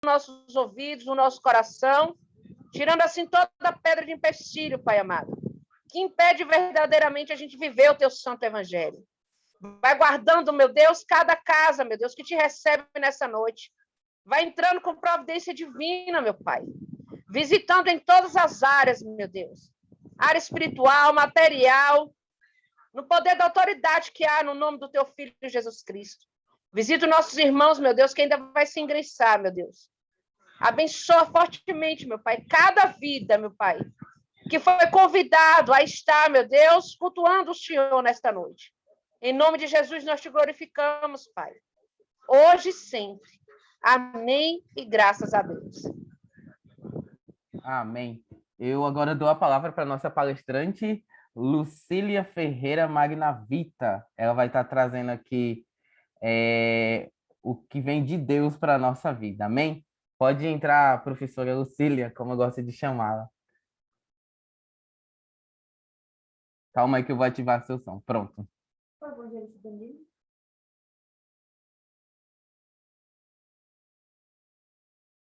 nossos ouvidos, no nosso coração, tirando assim toda a pedra de empecilho, Pai amado, que impede verdadeiramente a gente viver o teu santo evangelho. Vai guardando, meu Deus, cada casa, meu Deus, que te recebe nessa noite. Vai entrando com providência divina, meu Pai. Visitando em todas as áreas, meu Deus. Área espiritual, material, no poder da autoridade que há no nome do teu Filho Jesus Cristo. Visita os nossos irmãos, meu Deus, que ainda vai se ingressar, meu Deus. Abençoa fortemente, meu Pai, cada vida, meu Pai, que foi convidado a estar, meu Deus, cultuando o Senhor nesta noite. Em nome de Jesus, nós te glorificamos, Pai. Hoje e sempre. Amém e graças a Deus. Amém. Eu agora dou a palavra para a nossa palestrante, Lucília Ferreira Magnavita. Ela vai estar trazendo aqui o que vem de Deus para a nossa vida. Amém? Pode entrar, professora Lucília, como eu gosto de chamá-la. Calma aí que eu vou ativar seu som. Pronto. Por favor, Danilo.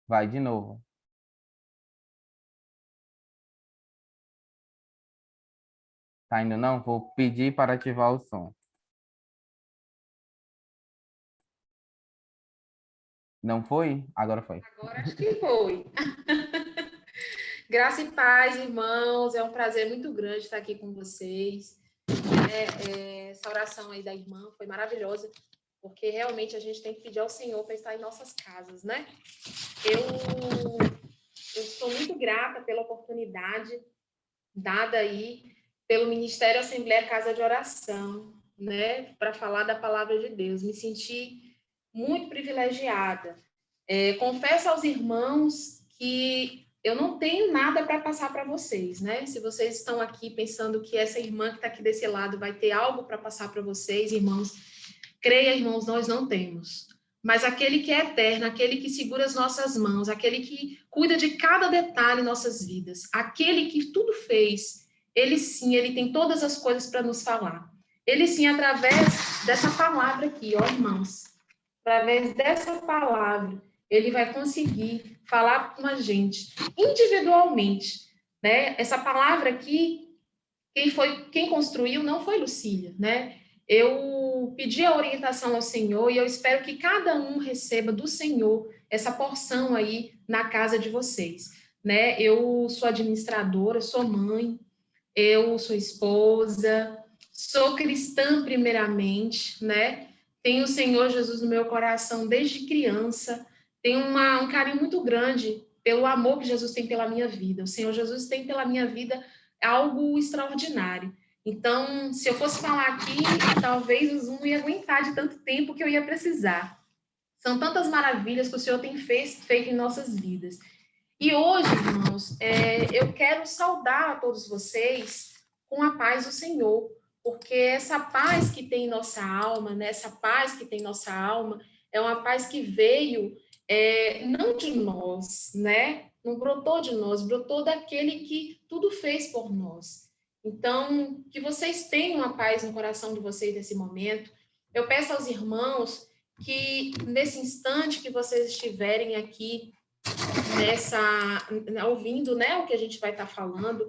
Vai de novo. Tá indo não? Vou pedir para ativar o som. Não foi? Agora foi. Agora acho que foi. Graça e paz, irmãos. É um prazer muito grande estar aqui com vocês. Essa oração aí da irmã foi maravilhosa, porque realmente a gente tem que pedir ao Senhor para estar em nossas casas, né? Eu estou muito grata pela oportunidade dada aí pelo Ministério Assembleia Casa de Oração, né? Para falar da palavra de Deus. Me senti muito privilegiada. Confesso aos irmãos que eu não tenho nada para passar para vocês, né? Se vocês estão aqui pensando que essa irmã que está aqui desse lado vai ter algo para passar para vocês, irmãos, creia, irmãos, nós não temos. Mas aquele que é eterno, aquele que segura as nossas mãos, aquele que cuida de cada detalhe em nossas vidas, aquele que tudo fez, ele sim, ele tem todas as coisas para nos falar. Ele sim, através dessa palavra aqui, ó, irmãos, através dessa palavra, ele vai conseguir falar com a gente individualmente, né? Essa palavra aqui, quem construiu não foi Lucília, né? Eu pedi a orientação ao Senhor e eu espero que cada um receba do Senhor essa porção aí na casa de vocês, né? Eu sou administradora, sou mãe, eu sou esposa, sou cristã primeiramente, né? Tenho o Senhor Jesus no meu coração desde criança, tenho um carinho muito grande pelo amor que Jesus tem pela minha vida. O Senhor Jesus tem pela minha vida algo extraordinário. Então, se eu fosse falar aqui, talvez o Zoom não ia aguentar de tanto tempo que eu ia precisar. São tantas maravilhas que o Senhor tem feito em nossas vidas. E hoje, irmãos, eu quero saudar a todos vocês com a paz do Senhor, porque essa paz que tem em nossa alma, né, essa paz que tem em nossa alma, é uma paz que veio não de nós, né? Não brotou de nós, brotou daquele que tudo fez por nós. Então, que vocês tenham a paz no coração de vocês nesse momento. Eu peço aos irmãos que, nesse instante que vocês estiverem aqui, ouvindo, né, o que a gente vai estar falando,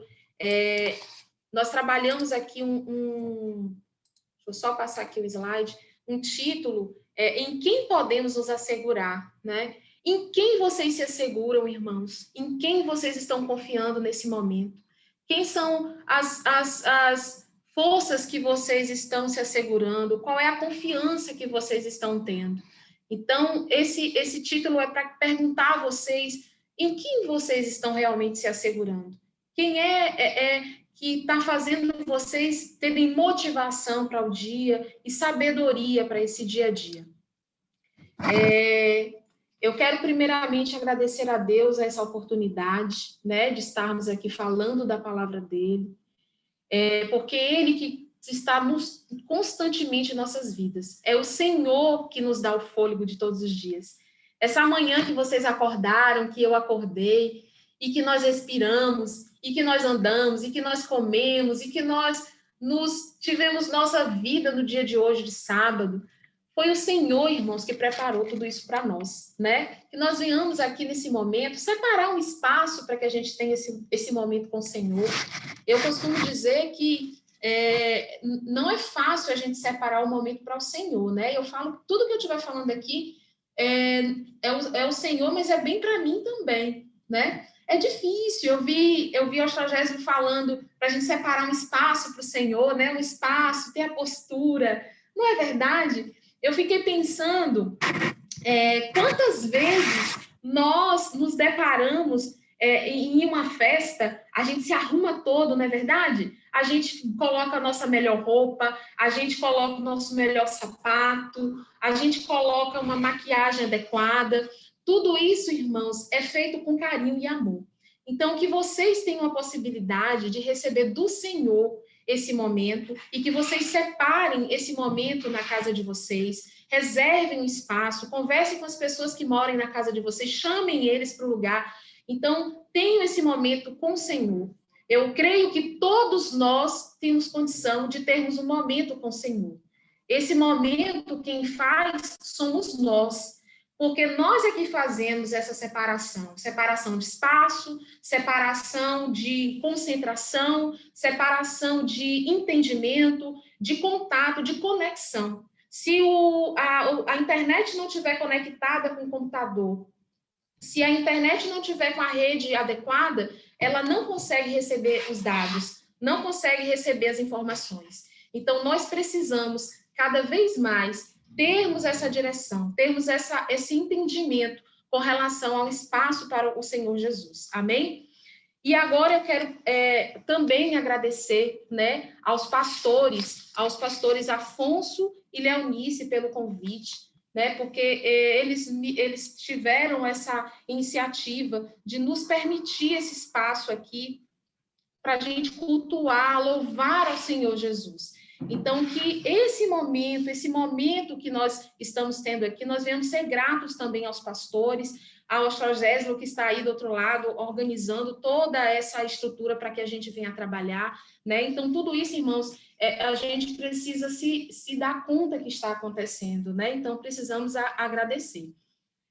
nós trabalhamos aqui deixa eu só passar aqui o slide, um título, em quem podemos nos assegurar, né? Em quem vocês se asseguram, irmãos? Em quem vocês estão confiando nesse momento? Quem são as forças que vocês estão se assegurando? Qual é a confiança que vocês estão tendo? Então, esse título é para perguntar a vocês em quem vocês estão realmente se assegurando. Quem que está fazendo vocês terem motivação para o dia e sabedoria para esse dia a dia. Eu quero primeiramente agradecer a Deus essa oportunidade, né, de estarmos aqui falando da palavra dele, porque ele que está constantemente em nossas vidas. É o Senhor que nos dá o fôlego de todos os dias. Essa manhã que vocês acordaram, que eu acordei, e que nós respiramos, e que nós andamos, e que nós comemos, e que nós tivemos nossa vida no dia de hoje, de sábado, Foi o Senhor, irmãos, que preparou tudo isso para nós, né? Que nós venhamos aqui nesse momento, separar um espaço para que a gente tenha esse momento com o Senhor. Eu costumo dizer que não é fácil a gente separar o momento para o Senhor, né? Eu falo, tudo que eu estiver falando aqui é o Senhor, mas é bem para mim também, né? É difícil, eu vi o Ostrogésimo falando para a gente separar um espaço para o Senhor, né? Um espaço, ter a postura. Não é verdade? Eu fiquei pensando quantas vezes nós nos deparamos em uma festa, a gente se arruma todo, não é verdade? A gente coloca a nossa melhor roupa, a gente coloca o nosso melhor sapato, a gente coloca uma maquiagem adequada. Tudo isso, irmãos, é feito com carinho e amor. Então, que vocês tenham a possibilidade de receber do Senhor esse momento e que vocês separem esse momento na casa de vocês, reservem um espaço, conversem com as pessoas que moram na casa de vocês, chamem eles para o lugar. Então, tenham esse momento com o Senhor. Eu creio que todos nós temos condição de termos um momento com o Senhor. Esse momento, quem faz somos nós, porque nós é que fazemos essa separação de espaço, separação de concentração, separação de entendimento, de contato, de conexão. Se a internet não estiver conectada com o computador, se a internet não estiver com a rede adequada, ela não consegue receber os dados, não consegue receber as informações. Então, nós precisamos, cada vez mais, termos essa direção, termos esse entendimento com relação ao espaço para o Senhor Jesus. Amém? E agora eu quero também agradecer, né, aos pastores Afonso e Leonice pelo convite, né, porque eles tiveram essa iniciativa de nos permitir esse espaço aqui para a gente cultuar, louvar ao Senhor Jesus. Então, que esse momento que nós estamos tendo aqui, nós venhamos ser gratos também aos pastores, ao Ostrogésimo que está aí do outro lado, organizando toda essa estrutura para que a gente venha trabalhar, né? Então, tudo isso, irmãos, a gente precisa se dar conta que está acontecendo, né? Então, precisamos agradecer.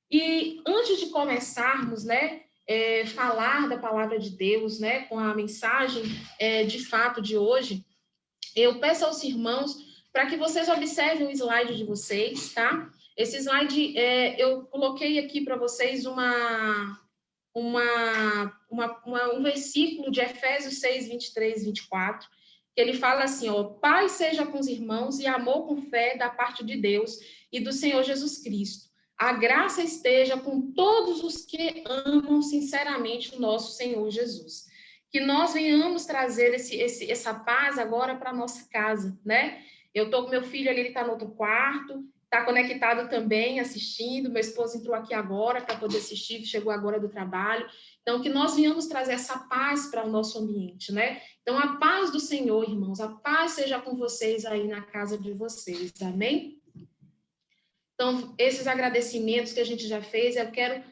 E antes de começarmos, né, falar da palavra de Deus, né, com a mensagem de fato de hoje, eu peço aos irmãos para que vocês observem o slide de vocês, tá? Esse slide, eu coloquei aqui para vocês um versículo de Efésios 6, 23, 24, que ele fala assim, ó, paz seja com os irmãos e amor com fé da parte de Deus e do Senhor Jesus Cristo. A graça esteja com todos os que amam sinceramente o nosso Senhor Jesus. Que nós venhamos trazer essa paz agora para a nossa casa, né? Eu estou com meu filho ali, ele está no outro quarto, está conectado também, assistindo. Meu esposo entrou aqui agora para poder assistir, chegou agora do trabalho. Então, que nós venhamos trazer essa paz para o nosso ambiente, né? Então, a paz do Senhor, irmãos, a paz seja com vocês aí na casa de vocês, amém? Então, esses agradecimentos que a gente já fez, eu quero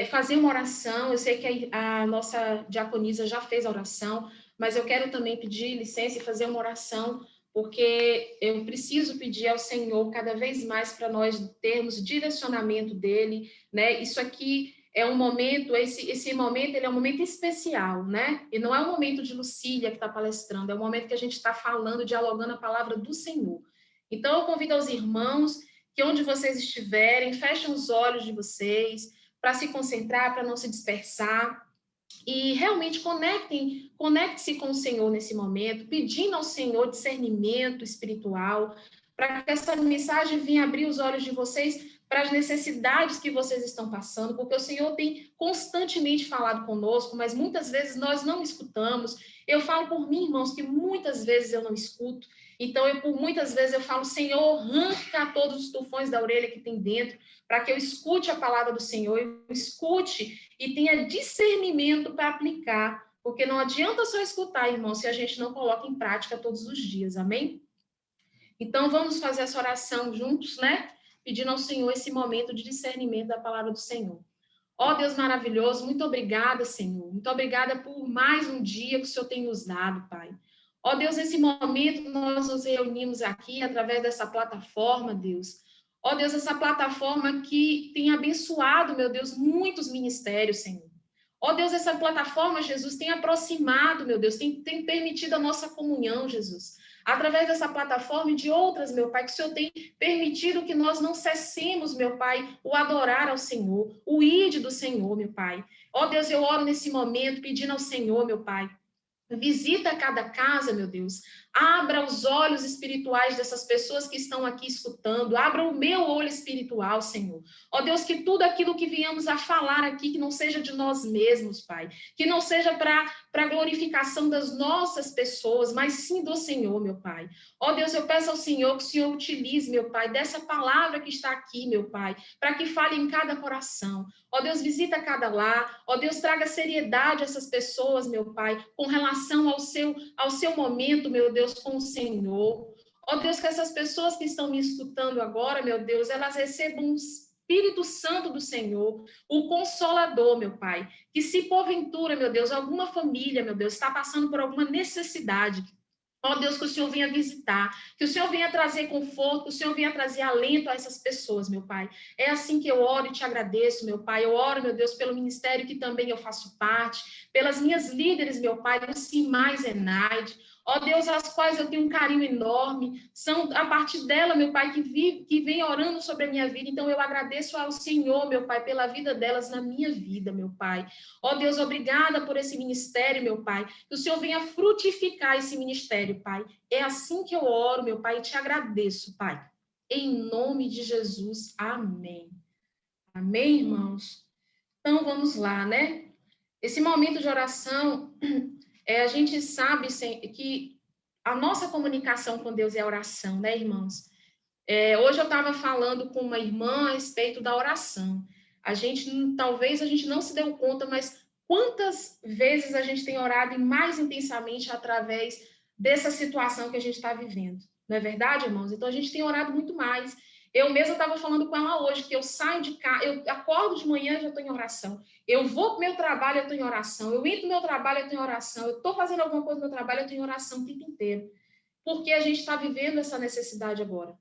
fazer uma oração. Eu sei que a nossa diaconisa já fez a oração, mas eu quero também pedir licença e fazer uma oração, porque eu preciso pedir ao Senhor cada vez mais para nós termos direcionamento dele, né? Isso aqui é um momento, esse momento, ele é um momento especial, né? E não é um momento de Lucília que está palestrando, é um momento que a gente está falando, dialogando a palavra do Senhor. Então, eu convido aos irmãos que onde vocês estiverem, fechem os olhos de vocês para se concentrar, para não se dispersar, e realmente conecte-se com o Senhor nesse momento, pedindo ao Senhor discernimento espiritual, para que essa mensagem venha abrir os olhos de vocês para as necessidades que vocês estão passando, porque o Senhor tem constantemente falado conosco, mas muitas vezes nós não escutamos. Eu falo por mim, irmãos, que muitas vezes eu não escuto. Então, muitas vezes eu falo, Senhor, arranca todos os tufões da orelha que tem dentro, para que eu escute a palavra do Senhor, eu escute e tenha discernimento para aplicar, porque não adianta só escutar, irmão, se a gente não coloca em prática todos os dias, amém? Então, vamos fazer essa oração juntos, né? Pedindo ao Senhor esse momento de discernimento da palavra do Senhor. Ó Deus maravilhoso, muito obrigada, Senhor. Muito obrigada por mais um dia que o Senhor tem nos dado, Pai. Ó Deus, nesse momento nós nos reunimos aqui através dessa plataforma, Deus, Ó Deus, essa plataforma que tem abençoado, meu Deus, muitos ministérios, Senhor. Ó Deus, essa plataforma, Jesus, tem aproximado, meu Deus, tem permitido a nossa comunhão, Jesus. Através dessa plataforma e de outras, meu Pai, que o Senhor tem permitido que nós não cessemos, meu Pai, o adorar ao Senhor, o ide do Senhor, meu Pai. Ó Deus, eu oro nesse momento pedindo ao Senhor, meu Pai, visita cada casa, meu Deus. Abra os olhos espirituais dessas pessoas que estão aqui escutando. Abra o meu olho espiritual, Senhor. Ó Deus, que tudo aquilo que viemos a falar aqui, que não seja de nós mesmos, Pai. Que não seja para a glorificação das nossas pessoas, mas sim do Senhor, meu Pai. Ó Deus, eu peço ao Senhor que o Senhor utilize, meu Pai, dessa palavra que está aqui, meu Pai, para que fale em cada coração. Ó Deus, visita cada lar. Ó Deus, traga seriedade a essas pessoas, meu Pai, com relação ao seu momento, meu Deus, com o Senhor. Ó Deus, que essas pessoas que estão me escutando agora, meu Deus, elas recebam um Espírito Santo do Senhor, o Consolador, meu Pai. Que se porventura, meu Deus, alguma família, meu Deus, está passando por alguma necessidade, ó Deus, que o Senhor venha visitar, que o Senhor venha trazer conforto, que o Senhor venha trazer alento a essas pessoas, meu Pai. É assim que eu oro e te agradeço, meu Pai. Eu oro, meu Deus, pelo ministério que também eu faço parte, pelas minhas líderes, meu Pai, Luci mais Enaide. Ó Deus, as quais eu tenho um carinho enorme, são a partir dela, meu Pai, que vem orando sobre a minha vida. Então eu agradeço ao Senhor, meu Pai, pela vida delas na minha vida, meu Pai. Ó Deus, obrigada por esse ministério, meu Pai. Que o Senhor venha frutificar esse ministério, Pai. É assim que eu oro, meu Pai, e te agradeço, Pai. Em nome de Jesus, amém. Amém, irmãos? Então, vamos lá, né? Esse momento de oração, a gente sabe que a nossa comunicação com Deus é oração, né, irmãos? Hoje eu estava falando com uma irmã a respeito da oração. Talvez a gente não se deu conta, mas quantas vezes a gente tem orado e mais intensamente através dessa situação que a gente está vivendo. Não é verdade, irmãos? Então a gente tem orado muito mais. Eu mesma estava falando com ela hoje, que eu saio de casa, eu acordo de manhã e já estou em oração. Eu vou para o meu trabalho, eu estou em oração. Eu entro no meu trabalho, eu estou em oração. Eu estou fazendo alguma coisa no meu trabalho, eu estou em oração o tempo inteiro. Porque a gente está vivendo essa necessidade agora.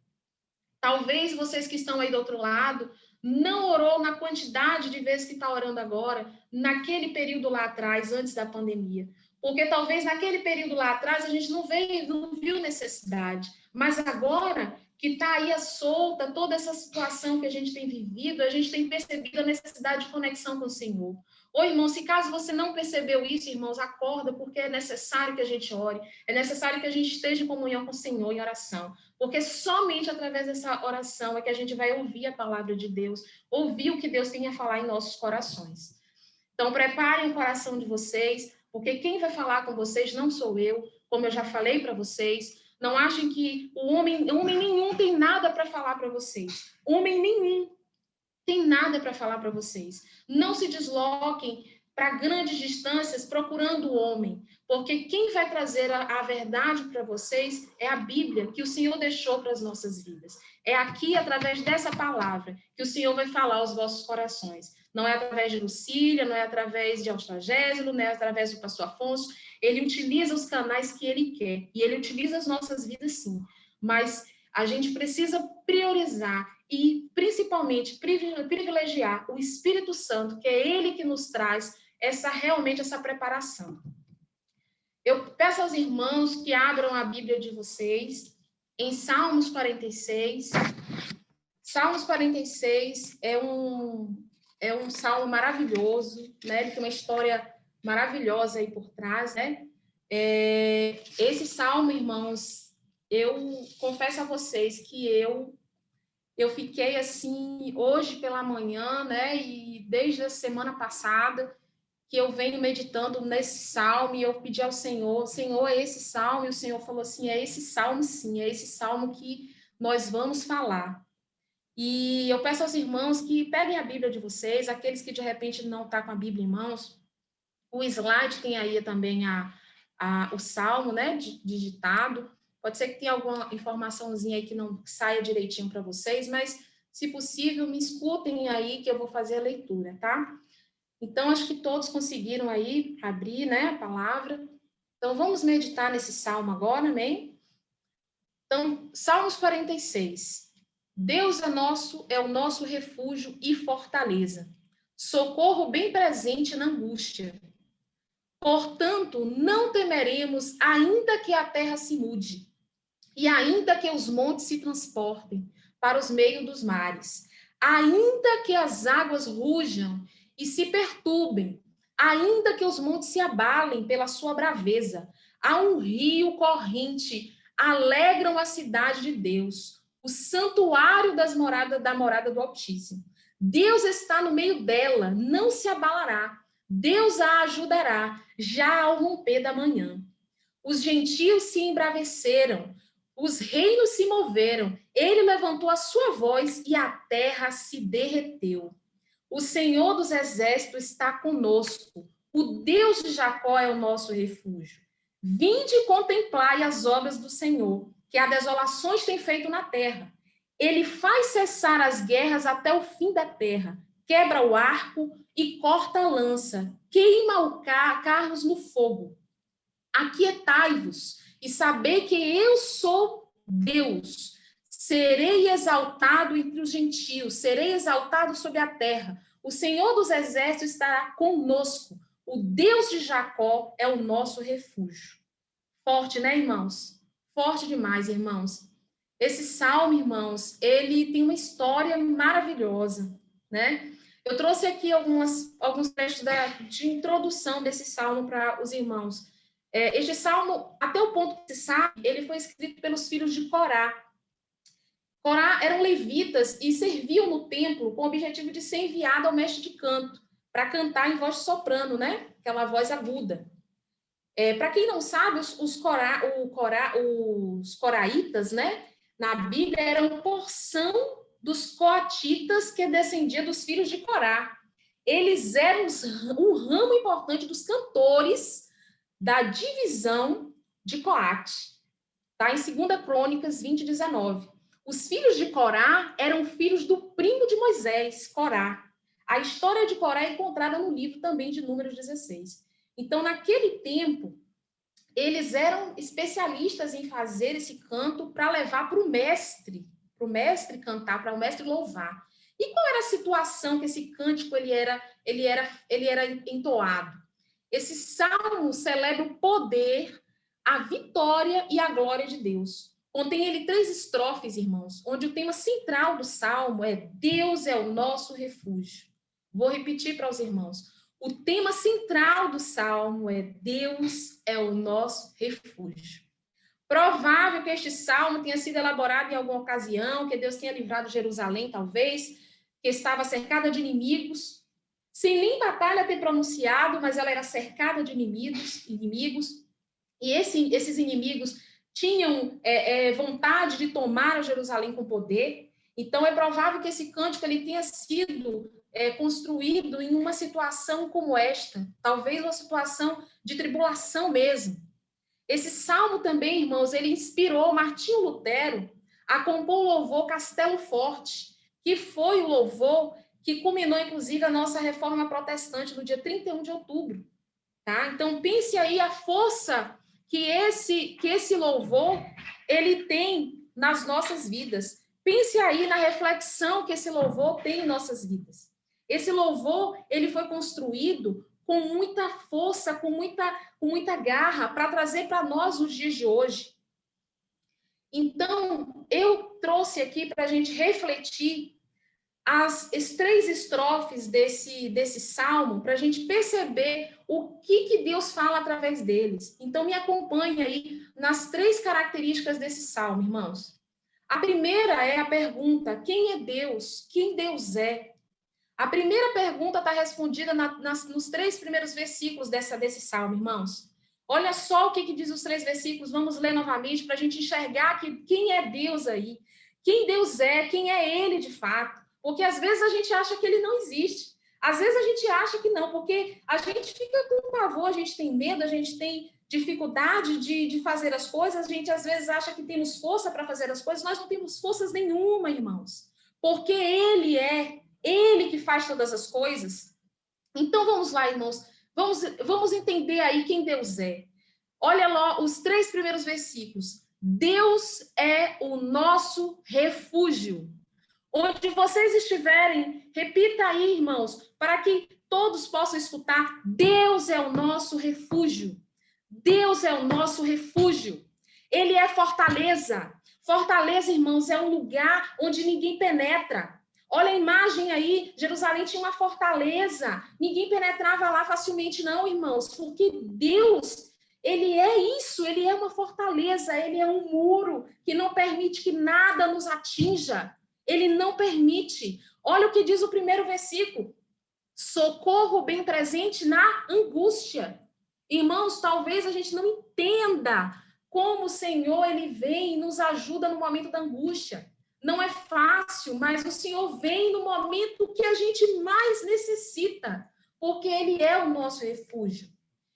Talvez vocês que estão aí do outro lado não orou na quantidade de vezes que está orando agora, naquele período lá atrás, antes da pandemia. Porque talvez naquele período lá atrás a gente não viu necessidade. Mas agora que está aí a solta, toda essa situação que a gente tem vivido, a gente tem percebido a necessidade de conexão com o Senhor. Ô, irmão, se caso você não percebeu isso, irmãos, acorda, porque é necessário que a gente ore, é necessário que a gente esteja em comunhão com o Senhor em oração. Porque somente através dessa oração é que a gente vai ouvir a palavra de Deus, ouvir o que Deus tem a falar em nossos corações. Então, preparem o coração de vocês, porque quem vai falar com vocês não sou eu, como eu já falei para vocês. Não achem que homem nenhum tem nada para falar para vocês. Homem nenhum tem nada para falar para vocês. Não se desloquem para grandes distâncias procurando o homem, porque quem vai trazer a verdade para vocês é a Bíblia que o Senhor deixou para as nossas vidas. É aqui, através dessa palavra, que o Senhor vai falar aos vossos corações. Não é através de Lucília, não é através de Austagésilo, não é através do pastor Afonso. Ele utiliza os canais que ele quer, e ele utiliza as nossas vidas, sim. Mas a gente precisa priorizar e, principalmente, privilegiar o Espírito Santo, que é ele que nos traz realmente essa preparação. Eu peço aos irmãos que abram a Bíblia de vocês em Salmos 46. Salmos 46 é um salmo maravilhoso, né? Ele tem uma história maravilhosa aí por trás, né? Esse salmo, irmãos, eu confesso a vocês que eu fiquei assim, hoje pela manhã, né? E desde a semana passada, que eu venho meditando nesse salmo, e eu pedi ao Senhor, Senhor, é esse salmo? E o Senhor falou assim, é esse salmo sim, é esse salmo que nós vamos falar. E eu peço aos irmãos que peguem a Bíblia de vocês, aqueles que de repente não estão com a Bíblia em mãos, o slide tem aí também o salmo, né, digitado. Pode ser que tenha alguma informaçãozinha aí que não saia direitinho para vocês, mas, se possível, me escutem aí que eu vou fazer a leitura, tá? Então, acho que todos conseguiram aí abrir, né, a palavra. Então, vamos meditar nesse salmo agora, amém? Então, Salmos 46. Deus é o nosso refúgio e fortaleza, socorro bem presente na angústia. Portanto, não temeremos, ainda que a terra se mude, e ainda que os montes se transportem para os meios dos mares, ainda que as águas rujam e se perturbem, ainda que os montes se abalem pela sua braveza, há um rio corrente, alegram a cidade de Deus, o santuário da morada do Altíssimo. Deus está no meio dela, não se abalará. Deus a ajudará, já ao romper da manhã. Os gentios se embraveceram, os reinos se moveram, ele levantou a sua voz e a terra se derreteu. O Senhor dos exércitos está conosco, o Deus de Jacó é o nosso refúgio. Vinde e contemplai as obras do Senhor, que as desolações tem feito na terra. Ele faz cessar as guerras até o fim da terra, quebra o arco e corta a lança, queima o carros no fogo. Aquietai-vos e sabei que eu sou Deus. Serei exaltado entre os gentios, serei exaltado sobre a terra. O Senhor dos exércitos estará conosco. O Deus de Jacó é o nosso refúgio. Forte, né, irmãos? Forte demais, irmãos. Esse salmo, irmãos, ele tem uma história maravilhosa, né? Eu trouxe aqui alguns trechos de introdução desse salmo para os irmãos. Este salmo, até o ponto que se sabe, ele foi escrito pelos filhos de Corá. Corá eram levitas e serviam no templo com o objetivo de ser enviado ao mestre de canto, para cantar em voz de soprano, né? Aquela voz aguda. Para quem não sabe, os coraitas, né? Na Bíblia, eram porção dos coatitas que descendia dos filhos de Corá. Eles eram um ramo importante dos cantores da divisão de Coate. Tá? Em 2 Crônicas 20:19. Os filhos de Corá eram filhos do primo de Moisés, Corá. A história de Corá é encontrada no livro também de Números 16. Então, naquele tempo, eles eram especialistas em fazer esse canto para levar para o mestre cantar, para o mestre louvar. E qual era a situação que esse cântico ele era entoado? Esse salmo celebra o poder, a vitória e a glória de Deus. Contém ele 3 estrofes, irmãos, onde o tema central do salmo é Deus é o nosso refúgio. Vou repetir para os irmãos. O tema central do salmo é Deus é o nosso refúgio. Provável que este salmo tenha sido elaborado em alguma ocasião, que Deus tenha livrado Jerusalém, talvez, que estava cercada de inimigos, sem nem batalha ter pronunciado, mas ela era cercada de inimigos, e esses inimigos tinham vontade de tomar Jerusalém com poder. Então, é provável que esse cântico ele tenha sido construído em uma situação como esta, talvez uma situação de tribulação mesmo. Esse salmo também, irmãos, ele inspirou Martinho Lutero a compor o louvor Castelo Forte, que foi o louvor que culminou, inclusive, a nossa reforma protestante no dia 31 de outubro. Tá? Então, pense aí a força que esse louvor ele tem nas nossas vidas. Pense aí na reflexão que esse louvor tem em nossas vidas. Esse louvor, ele foi construído com muita força, com muita garra, para trazer para nós os dias de hoje. Então, eu trouxe aqui para a gente refletir as 3 estrofes desse salmo, para a gente perceber o que Deus fala através deles. Então, me acompanhe aí nas 3 características desse salmo, irmãos. A primeira é a pergunta, quem é Deus? Quem Deus é? A primeira pergunta está respondida nos 3 primeiros versículos desse salmo, irmãos. Olha só o que diz os 3 versículos, vamos ler novamente para a gente enxergar quem é Deus aí. Quem Deus é, quem é Ele de fato. Porque às vezes a gente acha que Ele não existe. Às vezes a gente acha que não, porque a gente fica com pavor, a gente tem medo, a gente tem dificuldade de fazer as coisas, a gente às vezes acha que temos força para fazer as coisas, nós não temos forças nenhuma, irmãos. Porque Ele é Ele que faz todas as coisas. Então, vamos lá, irmãos. Vamos entender aí quem Deus é. Olha lá os 3 primeiros versículos. Deus é o nosso refúgio. Onde vocês estiverem, repita aí, irmãos, para que todos possam escutar. Deus é o nosso refúgio. Deus é o nosso refúgio. Ele é fortaleza. Fortaleza, irmãos, é um lugar onde ninguém penetra. Olha a imagem aí, Jerusalém tinha uma fortaleza. Ninguém penetrava lá facilmente, não, irmãos, porque Deus, ele é isso, ele é uma fortaleza, ele é um muro que não permite que nada nos atinja. Ele não permite. Olha o que diz o primeiro versículo. Socorro bem presente na angústia. Irmãos, talvez a gente não entenda como o Senhor, ele vem e nos ajuda no momento da angústia. Não é fácil, mas o Senhor vem no momento que a gente mais necessita, porque ele é o nosso refúgio.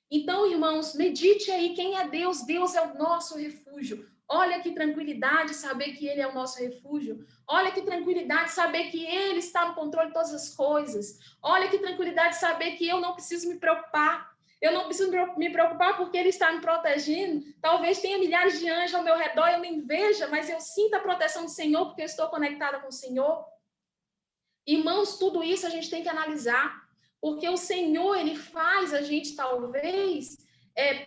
Então, irmãos, medite aí quem é Deus. Deus é o nosso refúgio. Olha que tranquilidade saber que ele é o nosso refúgio. Olha que tranquilidade saber que ele está no controle de todas as coisas. Olha que tranquilidade saber que eu não preciso me preocupar. Eu não preciso me preocupar porque ele está me protegendo. Talvez tenha milhares de anjos ao meu redor e eu nem veja, mas eu sinto a proteção do Senhor porque eu estou conectada com o Senhor. Irmãos, tudo isso a gente tem que analisar. Porque o Senhor, ele faz a gente, talvez,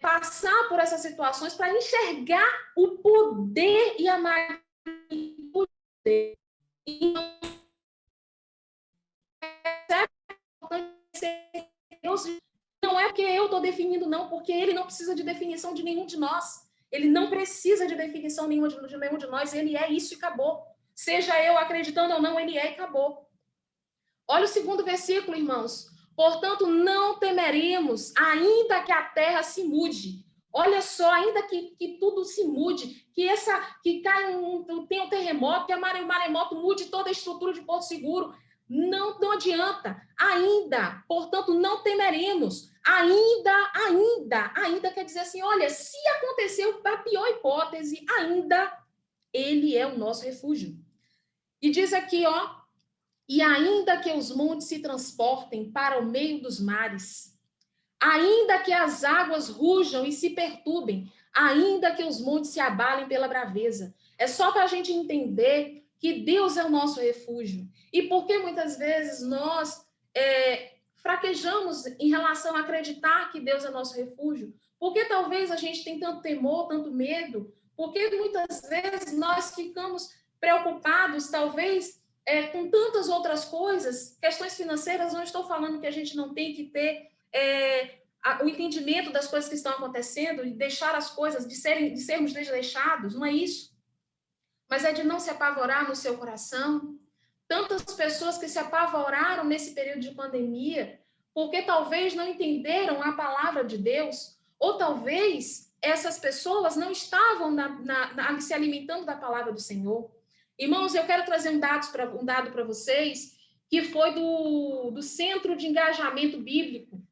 passar por essas situações para enxergar o poder e a magnitude dele. Então, Deus não é porque eu estou definindo, não, porque ele não precisa de definição de nenhum de nós. Ele não precisa de definição nenhuma de nenhum de nós. Ele é isso e acabou. Seja eu acreditando ou não, ele é e acabou. Olha o segundo versículo, irmãos. Portanto, não temeremos, ainda que a terra se mude. Olha só, ainda que tudo se mude, que caia tenha um terremoto, que o maremoto mude toda a estrutura de Porto Seguro. Não adianta. Ainda, portanto, não temeremos. Ainda quer dizer assim, olha, se aconteceu a pior hipótese, ainda ele é o nosso refúgio. E diz aqui, ó, e ainda que os montes se transportem para o meio dos mares, ainda que as águas rujam e se perturbem, ainda que os montes se abalem pela braveza. É só para a gente entender que Deus é o nosso refúgio. E por que muitas vezes nós fraquejamos em relação a acreditar que Deus é nosso refúgio? Porque talvez a gente tem tanto temor, tanto medo, porque muitas vezes nós ficamos preocupados, talvez, com tantas outras coisas, questões financeiras. Não estou falando que a gente não tem que ter o entendimento das coisas que estão acontecendo e deixar as coisas, de sermos desleixados, não é isso. Mas é de não se apavorar no seu coração. Tantas pessoas que se apavoraram nesse período de pandemia, porque talvez não entenderam a palavra de Deus, ou talvez essas pessoas não estavam se alimentando da palavra do Senhor. Irmãos, eu quero trazer um dado para vocês, que foi do Centro de Engajamento Bíblico,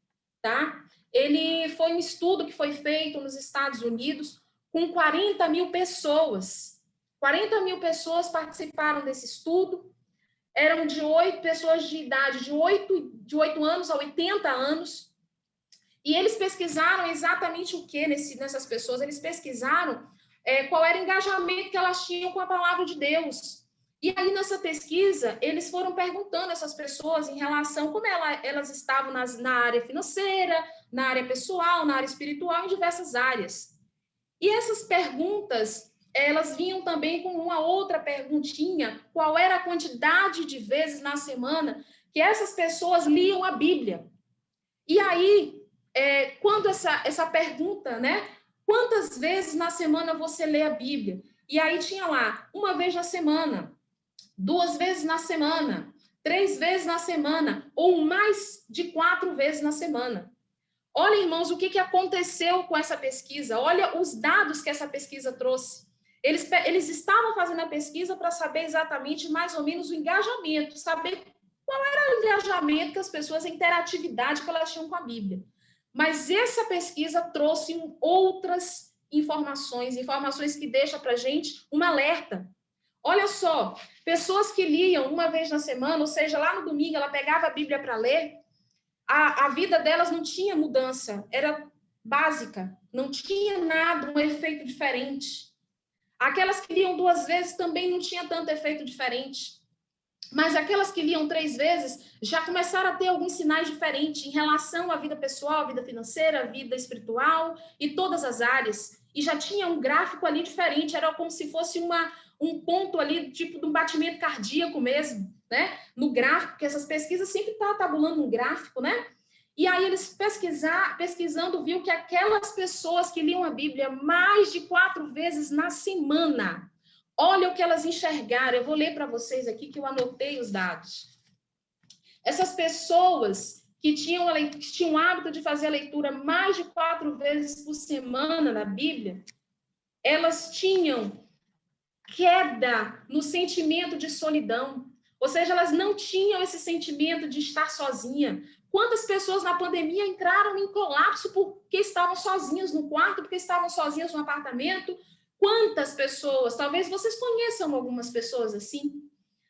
tá? Ele foi um estudo que foi feito nos Estados Unidos com 40 mil pessoas. 40 mil pessoas participaram desse estudo. Eram pessoas de idade de 8 anos a 80 anos. E eles pesquisaram exatamente o que nessas pessoas? Eles pesquisaram qual era o engajamento que elas tinham com a palavra de Deus. E aí, nessa pesquisa, eles foram perguntando a essas pessoas em relação a como elas estavam na área financeira, na área pessoal, na área espiritual, em diversas áreas. E essas perguntas, elas vinham também com uma outra perguntinha: qual era a quantidade de vezes na semana que essas pessoas liam a Bíblia? E aí, quando essa pergunta, né? Quantas vezes na semana você lê a Bíblia? E aí tinha lá, 1 vez na semana, 2 vezes na semana, 3 vezes na semana, ou mais de 4 vezes na semana. Olha, irmãos, o que aconteceu com essa pesquisa? Olha os dados que essa pesquisa trouxe. Eles estavam fazendo a pesquisa para saber exatamente, mais ou menos, o engajamento, saber qual era o engajamento que as pessoas, a interatividade que elas tinham com a Bíblia. Mas essa pesquisa trouxe outras informações que deixam para a gente um alerta. Olha só, pessoas que liam 1 vez na semana, ou seja, lá no domingo ela pegava a Bíblia para ler, a vida delas não tinha mudança, era básica, não tinha nada, um efeito diferente. Aquelas que liam 2 vezes também não tinha tanto efeito diferente. Mas aquelas que liam 3 vezes já começaram a ter alguns sinais diferentes em relação à vida pessoal, à vida financeira, à vida espiritual e todas as áreas. E já tinha um gráfico ali diferente, era como se fosse um ponto ali, tipo de um batimento cardíaco mesmo, né? No gráfico, que essas pesquisas sempre estão tabulando um gráfico, né? E aí eles pesquisando, viu que aquelas pessoas que liam a Bíblia mais de 4 vezes na semana, olha o que elas enxergaram. Eu vou ler para vocês aqui que eu anotei os dados. Essas pessoas que tinham o hábito de fazer a leitura mais de 4 vezes por semana na Bíblia, elas tinham queda no sentimento de solidão. Ou seja, elas não tinham esse sentimento de estar sozinha. Quantas pessoas na pandemia entraram em colapso porque estavam sozinhas no quarto, porque estavam sozinhas no apartamento? Quantas pessoas, talvez vocês conheçam algumas pessoas assim,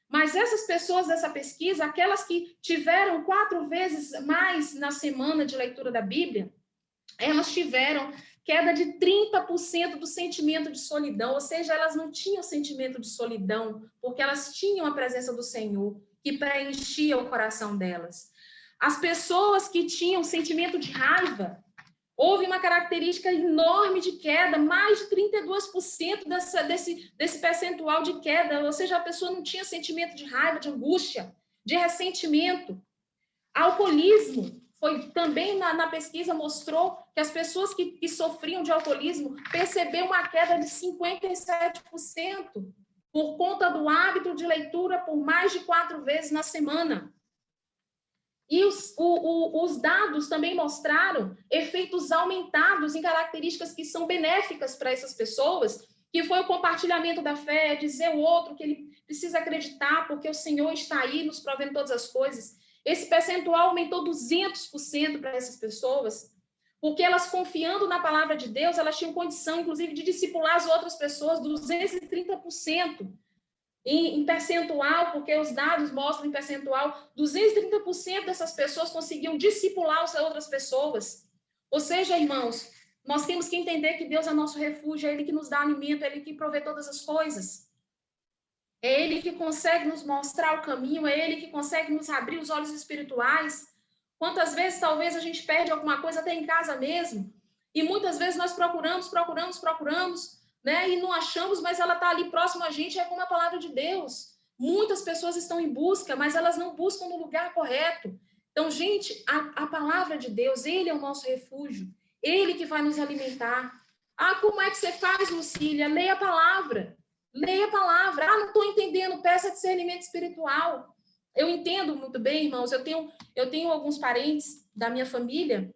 mas essas pessoas dessa pesquisa, aquelas que tiveram 4 vezes mais na semana de leitura da Bíblia, elas tiveram queda de 30% do sentimento de solidão, ou seja, elas não tinham sentimento de solidão, porque elas tinham a presença do Senhor, que preenchia o coração delas. As pessoas que tinham sentimento de raiva, houve uma característica enorme de queda, mais de 32% desse percentual de queda, ou seja, a pessoa não tinha sentimento de raiva, de angústia, de ressentimento. Alcoolismo, foi também na pesquisa mostrou que as pessoas que sofriam de alcoolismo perceberam uma queda de 57% por conta do hábito de leitura por mais de 4 vezes na semana. E os dados também mostraram efeitos aumentados em características que são benéficas para essas pessoas, que foi o compartilhamento da fé, dizer ao outro que ele precisa acreditar, porque o Senhor está aí nos provendo todas as coisas. Esse percentual aumentou 200% para essas pessoas, porque elas, confiando na palavra de Deus, elas tinham condição, inclusive, de discipular as outras pessoas, 230%. Em percentual, porque os dados mostram em percentual, 230% dessas pessoas conseguiam discipular as outras pessoas. Ou seja, irmãos, nós temos que entender que Deus é nosso refúgio, é Ele que nos dá alimento, é Ele que provê todas as coisas. É Ele que consegue nos mostrar o caminho, é Ele que consegue nos abrir os olhos espirituais. Quantas vezes, talvez, a gente perde alguma coisa até em casa mesmo, e muitas vezes nós procuramos, né? E não achamos, mas ela está ali próximo a gente, é como a palavra de Deus. Muitas pessoas estão em busca, mas elas não buscam no lugar correto. Então, gente, a palavra de Deus, Ele é o nosso refúgio, Ele que vai nos alimentar. Ah, como é que você faz, Lucília? Leia a palavra. Leia a palavra. Ah, não estou entendendo, peça discernimento espiritual. Eu entendo muito bem, irmãos. Eu tenho alguns parentes da minha família,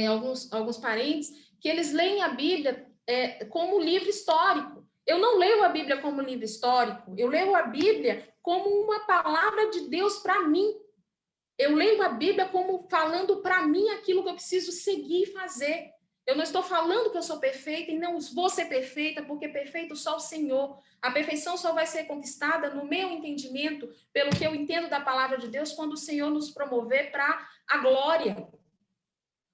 alguns parentes, que eles leem a Bíblia como livro histórico. Eu não leio a Bíblia como livro histórico, eu leio a Bíblia como uma palavra de Deus para mim. Eu leio a Bíblia como falando para mim aquilo que eu preciso seguir e fazer. Eu não estou falando que eu sou perfeita e não vou ser perfeita, porque perfeito só o Senhor. A perfeição só vai ser conquistada, no meu entendimento, pelo que eu entendo da palavra de Deus, quando o Senhor nos promover para a glória.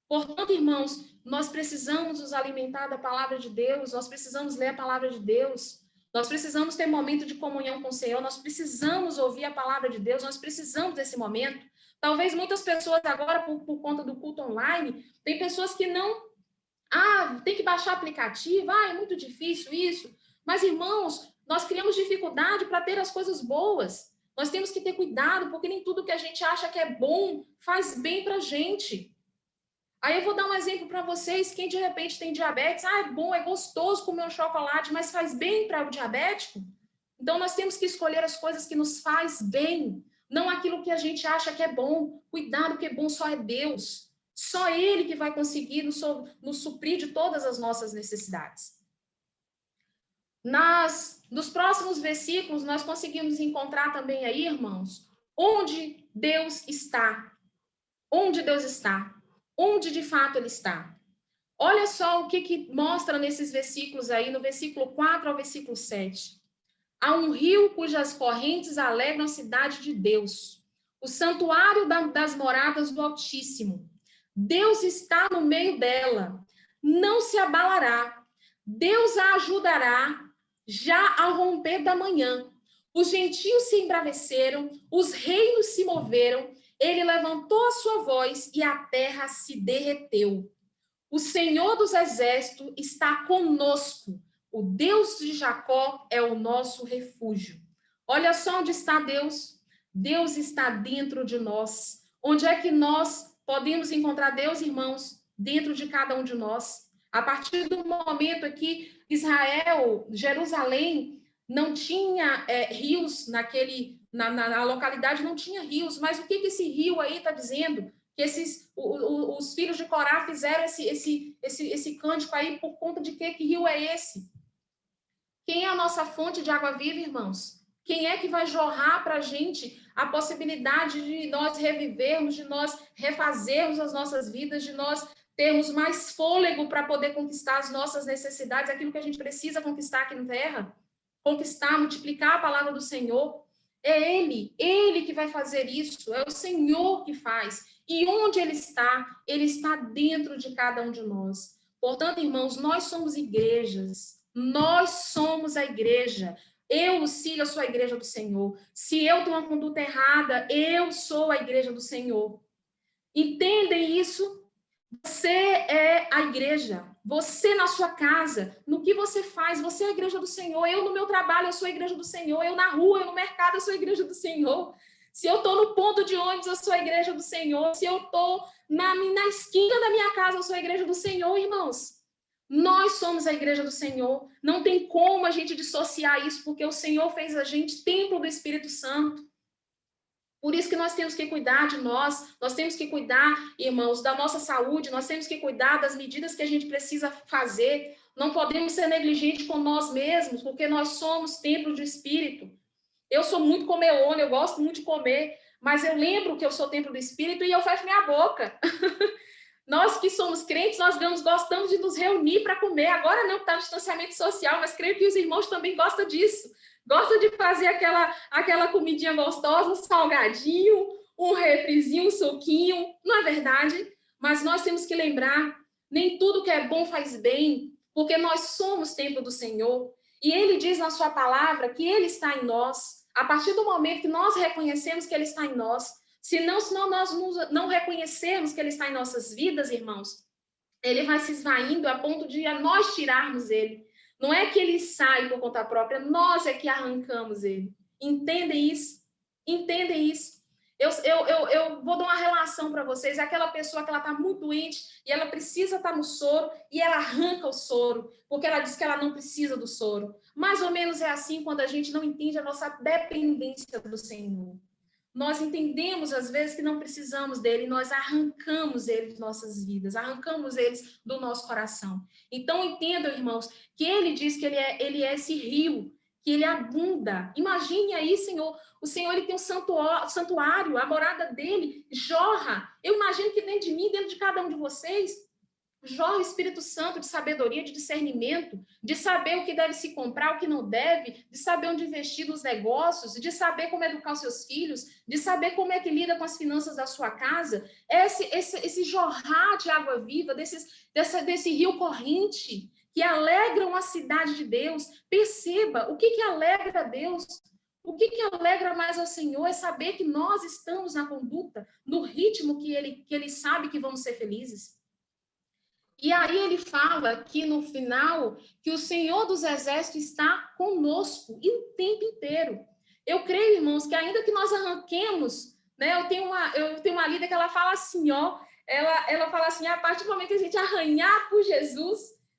Portanto, irmãos, nós precisamos nos alimentar da palavra de Deus, nós precisamos ler a palavra de Deus, nós precisamos ter momento de comunhão com o Senhor, nós precisamos ouvir a palavra de Deus, nós precisamos desse momento. Talvez muitas pessoas agora, por conta do culto online, tem pessoas que não... tem que baixar aplicativo, é muito difícil isso. Mas, irmãos, nós criamos dificuldade para ter as coisas boas. Nós temos que ter cuidado, porque nem tudo que a gente acha que é bom faz bem para a gente. Aí eu vou dar um exemplo para vocês, quem de repente tem diabetes, é bom, é gostoso comer um chocolate, mas faz bem para o diabético? Então, nós temos que escolher as coisas que nos faz bem, não aquilo que a gente acha que é bom. Cuidado, que é bom só é Deus. Só Ele que vai conseguir nos suprir de todas as nossas necessidades. Nos próximos versículos, nós conseguimos encontrar também aí, irmãos, onde Deus está. Onde Deus está. Onde de fato Ele está. Olha só o que mostra nesses versículos aí, no versículo 4 ao versículo 7. Há um rio cujas correntes alegram a cidade de Deus, o santuário das moradas do Altíssimo. Deus está no meio dela, não se abalará. Deus a ajudará já ao romper da manhã. Os gentios se embraveceram, os reinos se moveram, ele levantou a sua voz e a terra se derreteu. O Senhor dos Exércitos está conosco. O Deus de Jacó é o nosso refúgio. Olha só onde está Deus. Deus está dentro de nós. Onde é que nós podemos encontrar Deus, irmãos? Dentro de cada um de nós. A partir do momento que Israel, Jerusalém, não tinha rios na localidade, não tinha rios. Mas o que esse rio aí está dizendo? Que os filhos de Corá fizeram esse cântico aí por conta de que rio é esse? Quem é a nossa fonte de água viva, irmãos? Quem é que vai jorrar para a gente a possibilidade de nós revivermos, de nós refazermos as nossas vidas, de nós termos mais fôlego para poder conquistar as nossas necessidades, aquilo que a gente precisa conquistar aqui na terra? Conquistar, multiplicar a palavra do Senhor. É Ele que vai fazer isso, é o Senhor que faz. E onde Ele está dentro de cada um de nós. Portanto, irmãos, nós somos igrejas, nós somos a igreja. Eu, Lucília, sou a igreja do Senhor. Se eu tenho uma conduta errada, eu sou a igreja do Senhor. Entendem isso? Você é a igreja. Você na sua casa, no que você faz, você é a igreja do Senhor. Eu no meu trabalho, eu sou a igreja do Senhor. Eu na rua, eu no mercado, eu sou a igreja do Senhor. Se eu estou no ponto de ônibus, eu sou a igreja do Senhor. Se eu estou na esquina da minha casa, eu sou a igreja do Senhor, irmãos. Nós somos a igreja do Senhor. Não tem como a gente dissociar isso, porque o Senhor fez a gente templo do Espírito Santo. Por isso que nós temos que cuidar de nós temos que cuidar, irmãos, da nossa saúde, nós temos que cuidar das medidas que a gente precisa fazer. Não podemos ser negligentes com nós mesmos, porque nós somos templo do Espírito. Eu sou muito comelona, eu gosto muito de comer, mas eu lembro que eu sou templo do Espírito e eu fecho minha boca. Nós que somos crentes, nós gostamos de nos reunir para comer. Agora não, está no distanciamento social, mas creio que os irmãos também gostam disso. Gosta de fazer aquela comidinha gostosa, um salgadinho, um refrizinho, um suquinho. Não é verdade? Mas nós temos que lembrar, nem tudo que é bom faz bem, porque nós somos templo do Senhor. E Ele diz na sua palavra que Ele está em nós. A partir do momento que nós reconhecemos que Ele está em nós, senão nós não reconhecermos que Ele está em nossas vidas, irmãos, Ele vai se esvaindo a ponto de nós tirarmos Ele. Não é que Ele sai por conta própria, nós é que arrancamos Ele. Entendem isso? Entendem isso? Eu vou dar uma relação para vocês. É aquela pessoa que ela está muito doente e ela precisa estar no soro e ela arranca o soro, porque ela diz que ela não precisa do soro. Mais ou menos é assim quando a gente não entende a nossa dependência do Senhor. Nós entendemos, às vezes, que não precisamos dele, nós arrancamos ele de nossas vidas, arrancamos eles do nosso coração. Então, entendam, irmãos, que ele diz que ele é esse rio, que ele abunda. Imagine aí, Senhor, o Senhor ele tem um santuário, a morada dele jorra. Eu imagino que dentro de mim, dentro de cada um de vocês, jorra o Espírito Santo de sabedoria, de discernimento, de saber o que deve se comprar, o que não deve, de saber onde investir nos negócios, de saber como educar os seus filhos, de saber como é que lida com as finanças da sua casa. Esse jorrar de água viva, desse rio corrente, que alegram a cidade de Deus. Perceba, o que alegra a Deus? O que alegra mais ao Senhor é saber que nós estamos na conduta, no ritmo que Ele sabe que vamos ser felizes. E aí ele fala que no final, que o Senhor dos Exércitos está conosco o tempo inteiro. Eu creio, irmãos, que ainda que nós arranquemos, né? Eu tenho uma líder que ela fala assim, ó, ela fala assim, a partir do momento que a gente arranhar por Jesus,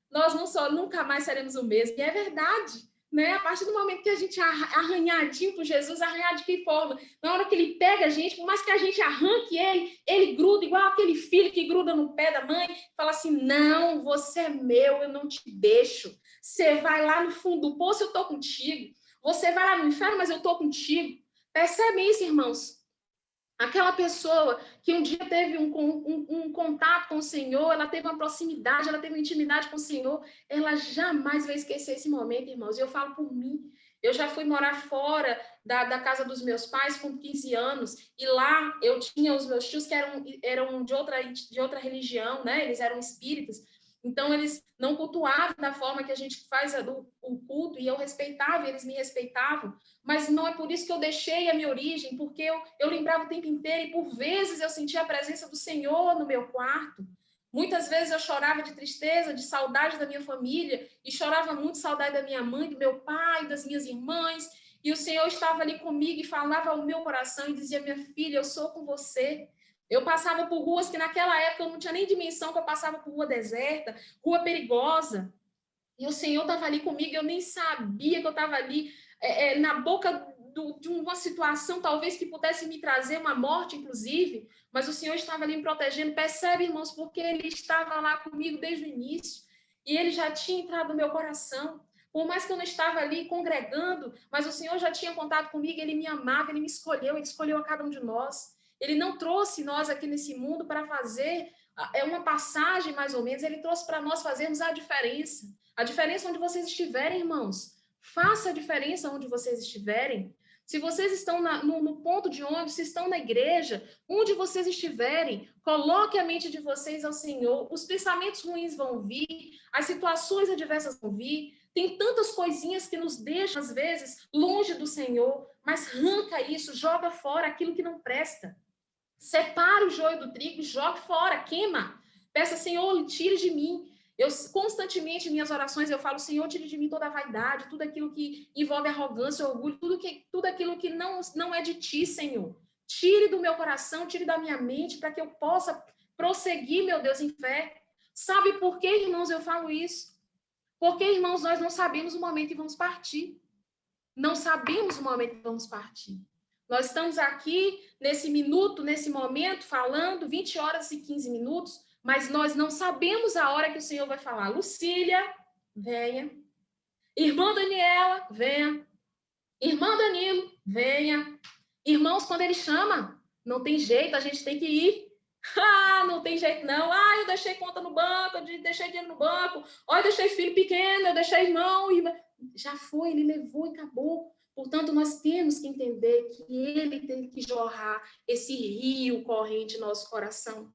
nós nunca mais seremos o mesmo. E é verdade. Né? A partir do momento que a gente arranhadinho por Jesus, arranhar de que forma? Na hora que ele pega a gente, por mais que a gente arranque ele gruda igual aquele filho que gruda no pé da mãe, fala assim, não, você é meu, eu não te deixo. Você vai lá no fundo do poço, eu tô contigo. Você vai lá no inferno, mas eu tô contigo. Percebe isso, irmãos? Aquela pessoa que um dia teve um contato com o Senhor, ela teve uma proximidade, ela teve uma intimidade com o Senhor, ela jamais vai esquecer esse momento, irmãos. E eu falo por mim. Eu já fui morar fora da casa dos meus pais com 15 anos, e lá eu tinha os meus tios que eram de outra religião, né? Eles eram espíritas. Então, eles não cultuavam da forma que a gente faz o culto, e eu respeitava, e eles me respeitavam, mas não é por isso que eu deixei a minha origem, porque eu lembrava o tempo inteiro, e por vezes eu sentia a presença do Senhor no meu quarto. Muitas vezes eu chorava de tristeza, de saudade da minha família, e chorava muito saudade da minha mãe, do meu pai, das minhas irmãs, e o Senhor estava ali comigo e falava ao meu coração e dizia: minha filha, eu sou com você. Eu passava por ruas que naquela época eu não tinha nem dimensão, que eu passava por rua deserta, rua perigosa. E o Senhor estava ali comigo, eu nem sabia que eu estava ali na boca de uma situação talvez que pudesse me trazer uma morte, inclusive, mas o Senhor estava ali me protegendo. Percebe, irmãos, porque Ele estava lá comigo desde o início e Ele já tinha entrado no meu coração. Por mais que eu não estava ali congregando, mas o Senhor já tinha contato comigo, Ele me amava, Ele me escolheu, Ele escolheu a cada um de nós. Ele não trouxe nós aqui nesse mundo para fazer uma passagem, mais ou menos, Ele trouxe para nós fazermos a diferença. A diferença onde vocês estiverem, irmãos. Faça a diferença onde vocês estiverem. Se vocês estão no ponto de ônibus, se estão na igreja, onde vocês estiverem, coloque a mente de vocês ao Senhor. Os pensamentos ruins vão vir, as situações adversas vão vir. Tem tantas coisinhas que nos deixam, às vezes, longe do Senhor, mas arranca isso, joga fora aquilo que não presta. Separa o joio do trigo, joga fora, queima. Peça, Senhor, tire de mim. Eu constantemente, em minhas orações, eu falo: Senhor, tire de mim toda a vaidade, tudo aquilo que envolve arrogância, orgulho, tudo aquilo que não é de ti, Senhor. Tire do meu coração, tire da minha mente, para que eu possa prosseguir, meu Deus, em fé. Sabe por que, irmãos, eu falo isso? Porque, irmãos, nós não sabemos o momento que vamos partir. Não sabemos o momento que vamos partir. Nós estamos aqui, nesse minuto, nesse momento, falando 20 horas e 15 minutos, mas nós não sabemos a hora que o Senhor vai falar: Lucília, venha. Irmã Daniela, venha. Irmã Danilo, venha. Irmãos, quando ele chama, não tem jeito, a gente tem que ir. Não tem jeito não. Eu deixei conta no banco, eu deixei dinheiro no banco. Eu deixei filho pequeno, eu deixei irmão. Já foi, ele levou e acabou. Portanto, nós temos que entender que ele tem que jorrar esse rio corrente em nosso coração.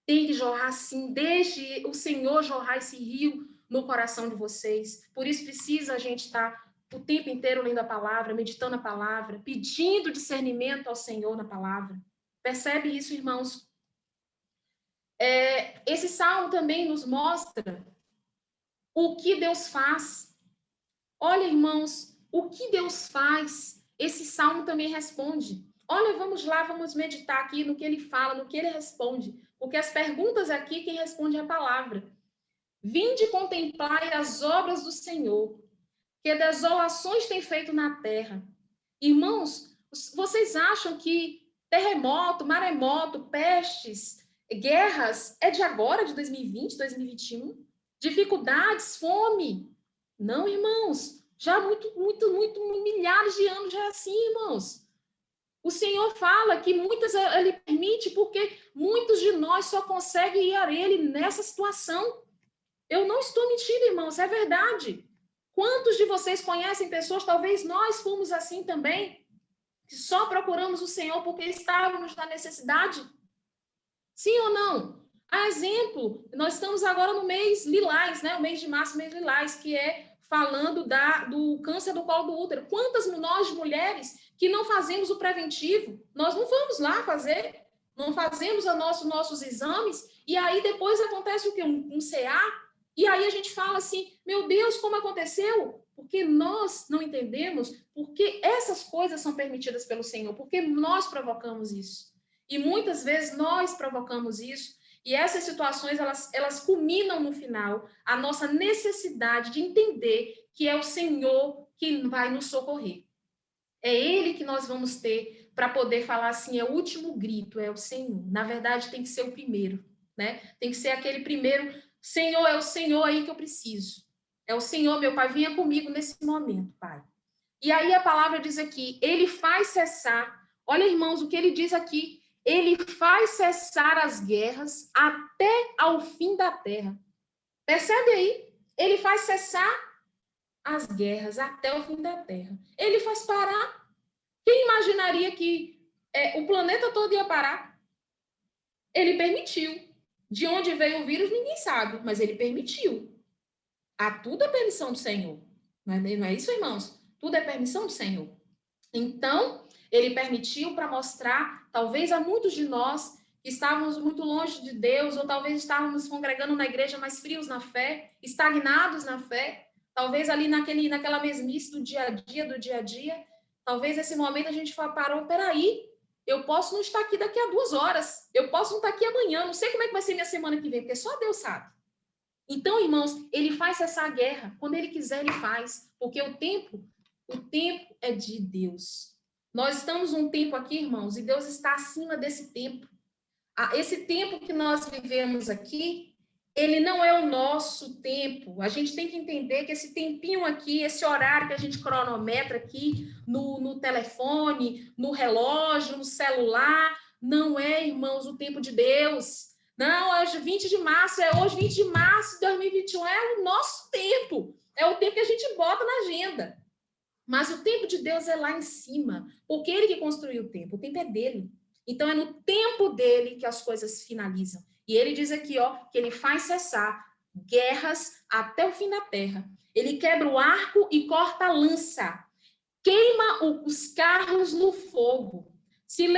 Tem que jorrar sim, deixe o Senhor jorrar esse rio no coração de vocês. Por isso precisa a gente estar o tempo inteiro lendo a palavra, meditando a palavra, pedindo discernimento ao Senhor na palavra. Percebe isso, irmãos? Esse salmo também nos mostra o que Deus faz. Olha, irmãos, o que Deus faz, esse salmo também responde. Olha, vamos lá, vamos meditar aqui no que ele fala, no que ele responde. Porque as perguntas aqui, quem responde é a palavra. Vinde contemplai as obras do Senhor, que desolações tem feito na terra. Irmãos, vocês acham que terremoto, maremoto, pestes, guerras é de agora, de 2020, 2021? Dificuldades, fome? Não, irmãos. Já milhares de anos já é assim, irmãos. O Senhor fala que muitas Ele permite porque muitos de nós só conseguem ir a Ele nessa situação. Eu não estou mentindo, irmãos, é verdade. Quantos de vocês conhecem pessoas, talvez nós fomos assim também, que só procuramos o Senhor porque estávamos na necessidade? Sim ou não? A exemplo, nós estamos agora no mês lilás, né? O mês de março, mês lilás, que é falando do câncer do colo do útero. Quantas nós, mulheres, que não fazemos o preventivo? Nós não vamos lá fazer, não fazemos nossos exames, e aí depois acontece o quê? Um CA, e aí a gente fala assim: meu Deus, como aconteceu? Porque nós não entendemos porque essas coisas são permitidas pelo Senhor, porque nós provocamos isso. E muitas vezes nós provocamos isso, e essas situações, elas culminam no final a nossa necessidade de entender que é o Senhor que vai nos socorrer. É Ele que nós vamos ter para poder falar assim: é o último grito, é o Senhor. Na verdade, tem que ser o primeiro, né? Tem que ser aquele primeiro: Senhor, é o Senhor aí que eu preciso. É o Senhor, meu Pai, venha comigo nesse momento, Pai. E aí a palavra diz aqui: Ele faz cessar. Olha, irmãos, o que ele diz aqui: Ele faz cessar as guerras até ao fim da terra. Percebe aí? Ele faz cessar as guerras até o fim da terra. Ele faz parar. Quem imaginaria que o planeta todo ia parar? Ele permitiu. De onde veio o vírus, ninguém sabe, mas ele permitiu. Tudo é permissão do Senhor. Não é isso, irmãos? Tudo é permissão do Senhor. Então, ele permitiu para mostrar, talvez a muitos de nós que estávamos muito longe de Deus, ou talvez estávamos congregando na igreja mais frios na fé, estagnados na fé, talvez ali naquela mesmice do dia a dia, talvez nesse momento a gente parou, peraí, eu posso não estar aqui daqui a 2 horas, eu posso não estar aqui amanhã, não sei como é que vai ser minha semana que vem, porque só Deus sabe. Então, irmãos, ele faz essa guerra, quando ele quiser ele faz, porque o tempo é de Deus. Nós estamos num tempo aqui, irmãos, e Deus está acima desse tempo. Esse tempo que nós vivemos aqui, ele não é o nosso tempo. A gente tem que entender que esse tempinho aqui, esse horário que a gente cronometra aqui no telefone, no relógio, no celular, não é, irmãos, o tempo de Deus. Não, hoje 20 de março, hoje 20 de março de 2021, é o nosso tempo. É o tempo que a gente bota na agenda. Mas o tempo de Deus é lá em cima, porque ele que construiu o tempo é dele. Então, é no tempo dele que as coisas finalizam. E ele diz aqui, que ele faz cessar guerras até o fim da terra. Ele quebra o arco e corta a lança. Queima os carros no fogo. Se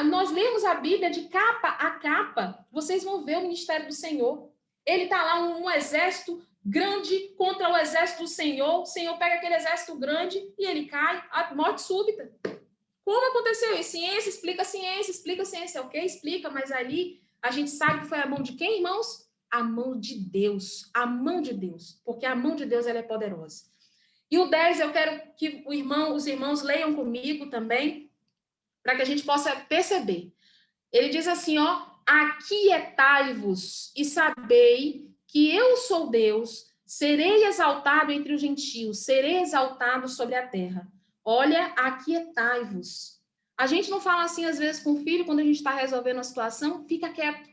nós lemos a Bíblia de capa a capa, vocês vão ver o ministério do Senhor. Ele está lá, um exército grande contra o exército do Senhor. O Senhor pega aquele exército grande e ele cai, a morte súbita. Como aconteceu isso? Ciência, explica ciência, ok? Explica, mas ali a gente sabe que foi a mão de quem, irmãos? A mão de Deus, porque a mão de Deus ela é poderosa. E o 10, eu quero que os irmãos leiam comigo também, para que a gente possa perceber. Ele diz assim, aquietai-vos e sabei que eu sou Deus, serei exaltado entre os gentios, serei exaltado sobre a terra. Olha, aquietai-vos. A gente não fala assim, às vezes, com o filho, quando a gente está resolvendo a situação, fica quieto.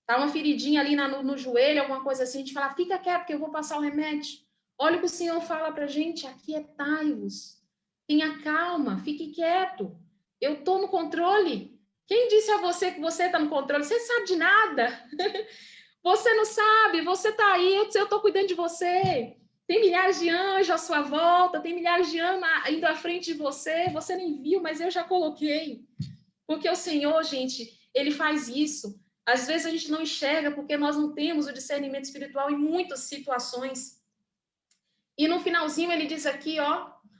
Tá uma feridinha ali no joelho, alguma coisa assim, a gente fala, fica quieto, que eu vou passar o remédio. Olha o que o Senhor fala para a gente, aquietai-vos. Tenha calma, fique quieto. Eu estou no controle. Quem disse a você que você está no controle? Você sabe de nada. Você não sabe, você está aí, eu estou cuidando de você. Tem milhares de anjos à sua volta, tem milhares de anjos indo à frente de você. Você nem viu, mas eu já coloquei. Porque o Senhor, gente, ele faz isso. Às vezes a gente não enxerga porque nós não temos o discernimento espiritual em muitas situações. E no finalzinho ele diz aqui,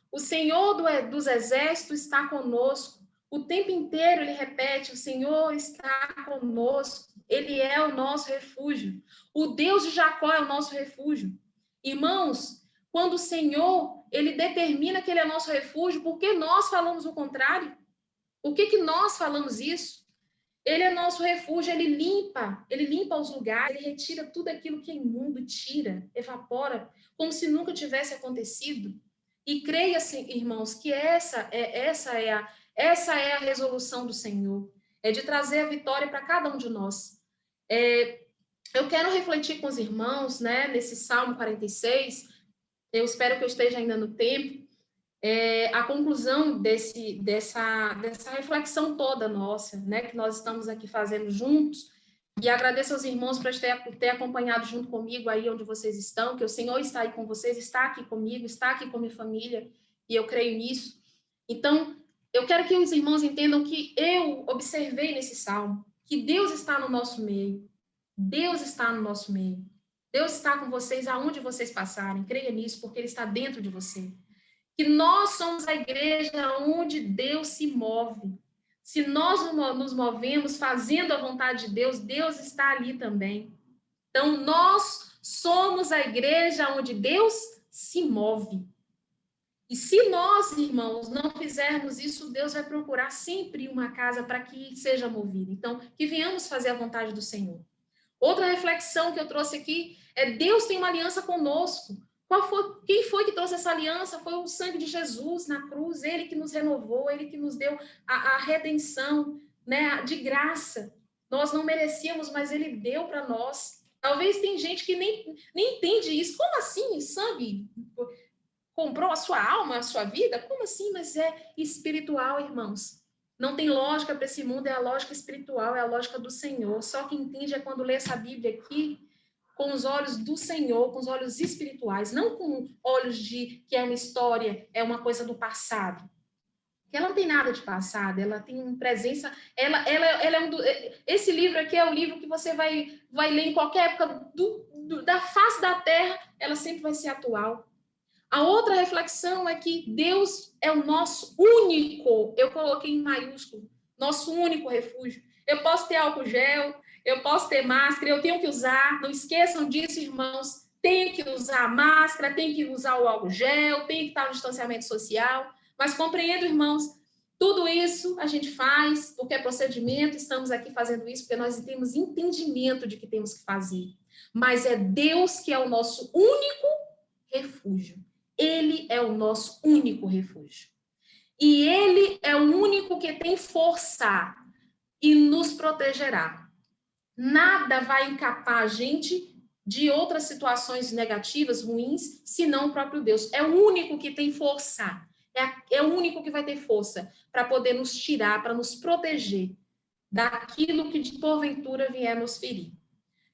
o Senhor dos exércitos está conosco. O tempo inteiro ele repete, o Senhor está conosco. Ele é o nosso refúgio. O Deus de Jacó é o nosso refúgio. Irmãos, quando o Senhor, ele determina que ele é nosso refúgio, por que nós falamos o contrário? Por que nós falamos isso? Ele é nosso refúgio, ele limpa os lugares, ele retira tudo aquilo que é imundo, tira, evapora, como se nunca tivesse acontecido. E creia, irmãos, que essa é a resolução do Senhor, é de trazer a vitória para cada um de nós. Eu quero refletir com os irmãos, né, nesse Salmo 46, eu espero que eu esteja ainda no tempo, a conclusão dessa reflexão toda nossa, né, que nós estamos aqui fazendo juntos, e agradeço aos irmãos por ter acompanhado junto comigo aí onde vocês estão, que o Senhor está aí com vocês, está aqui comigo, está aqui com minha família, e eu creio nisso. Então, eu quero que os irmãos entendam que eu observei nesse salmo, que Deus está no nosso meio, Deus está no nosso meio, Deus está com vocês aonde vocês passarem, creia nisso, porque Ele está dentro de você. Que nós somos a igreja onde Deus se move. Se nós nos movemos fazendo a vontade de Deus, Deus está ali também. Então, nós somos a igreja onde Deus se move. E se nós, irmãos, não fizermos isso, Deus vai procurar sempre uma casa para que seja movida. Então, que venhamos fazer a vontade do Senhor. Outra reflexão que eu trouxe aqui é Deus tem uma aliança conosco. Quem foi que trouxe essa aliança? Foi o sangue de Jesus na cruz, ele que nos renovou, ele que nos deu a redenção, né, de graça. Nós não merecíamos, mas ele deu para nós. Talvez tem gente que nem entende isso. Como assim? Sangue comprou a sua alma, a sua vida? Como assim? Mas é espiritual, irmãos. Não tem lógica para esse mundo, é a lógica espiritual, é a lógica do Senhor. Só quem entende é quando lê essa Bíblia aqui com os olhos do Senhor, com os olhos espirituais, não com olhos de que é uma história, é uma coisa do passado. Ela não tem nada de passado, ela tem uma presença, ela é esse livro aqui é o livro que você vai ler em qualquer época da face da terra, ela sempre vai ser atual. A outra reflexão é que Deus é o nosso único, eu coloquei em maiúsculo, nosso único refúgio. Eu posso ter álcool gel, eu posso ter máscara, eu tenho que usar, não esqueçam disso, irmãos, tenho que usar máscara, tenho que usar o álcool gel, tenho que estar no distanciamento social, mas compreendo, irmãos, tudo isso a gente faz porque é procedimento, estamos aqui fazendo isso porque nós temos entendimento de que temos que fazer, mas é Deus que é o nosso único refúgio. Ele é o nosso único refúgio. E ele é o único que tem força e nos protegerá. Nada vai encapar a gente de outras situações negativas, ruins, senão o próprio Deus. É o único que tem força. É o único que vai ter força para poder nos tirar, para nos proteger daquilo que de porventura vier nos ferir.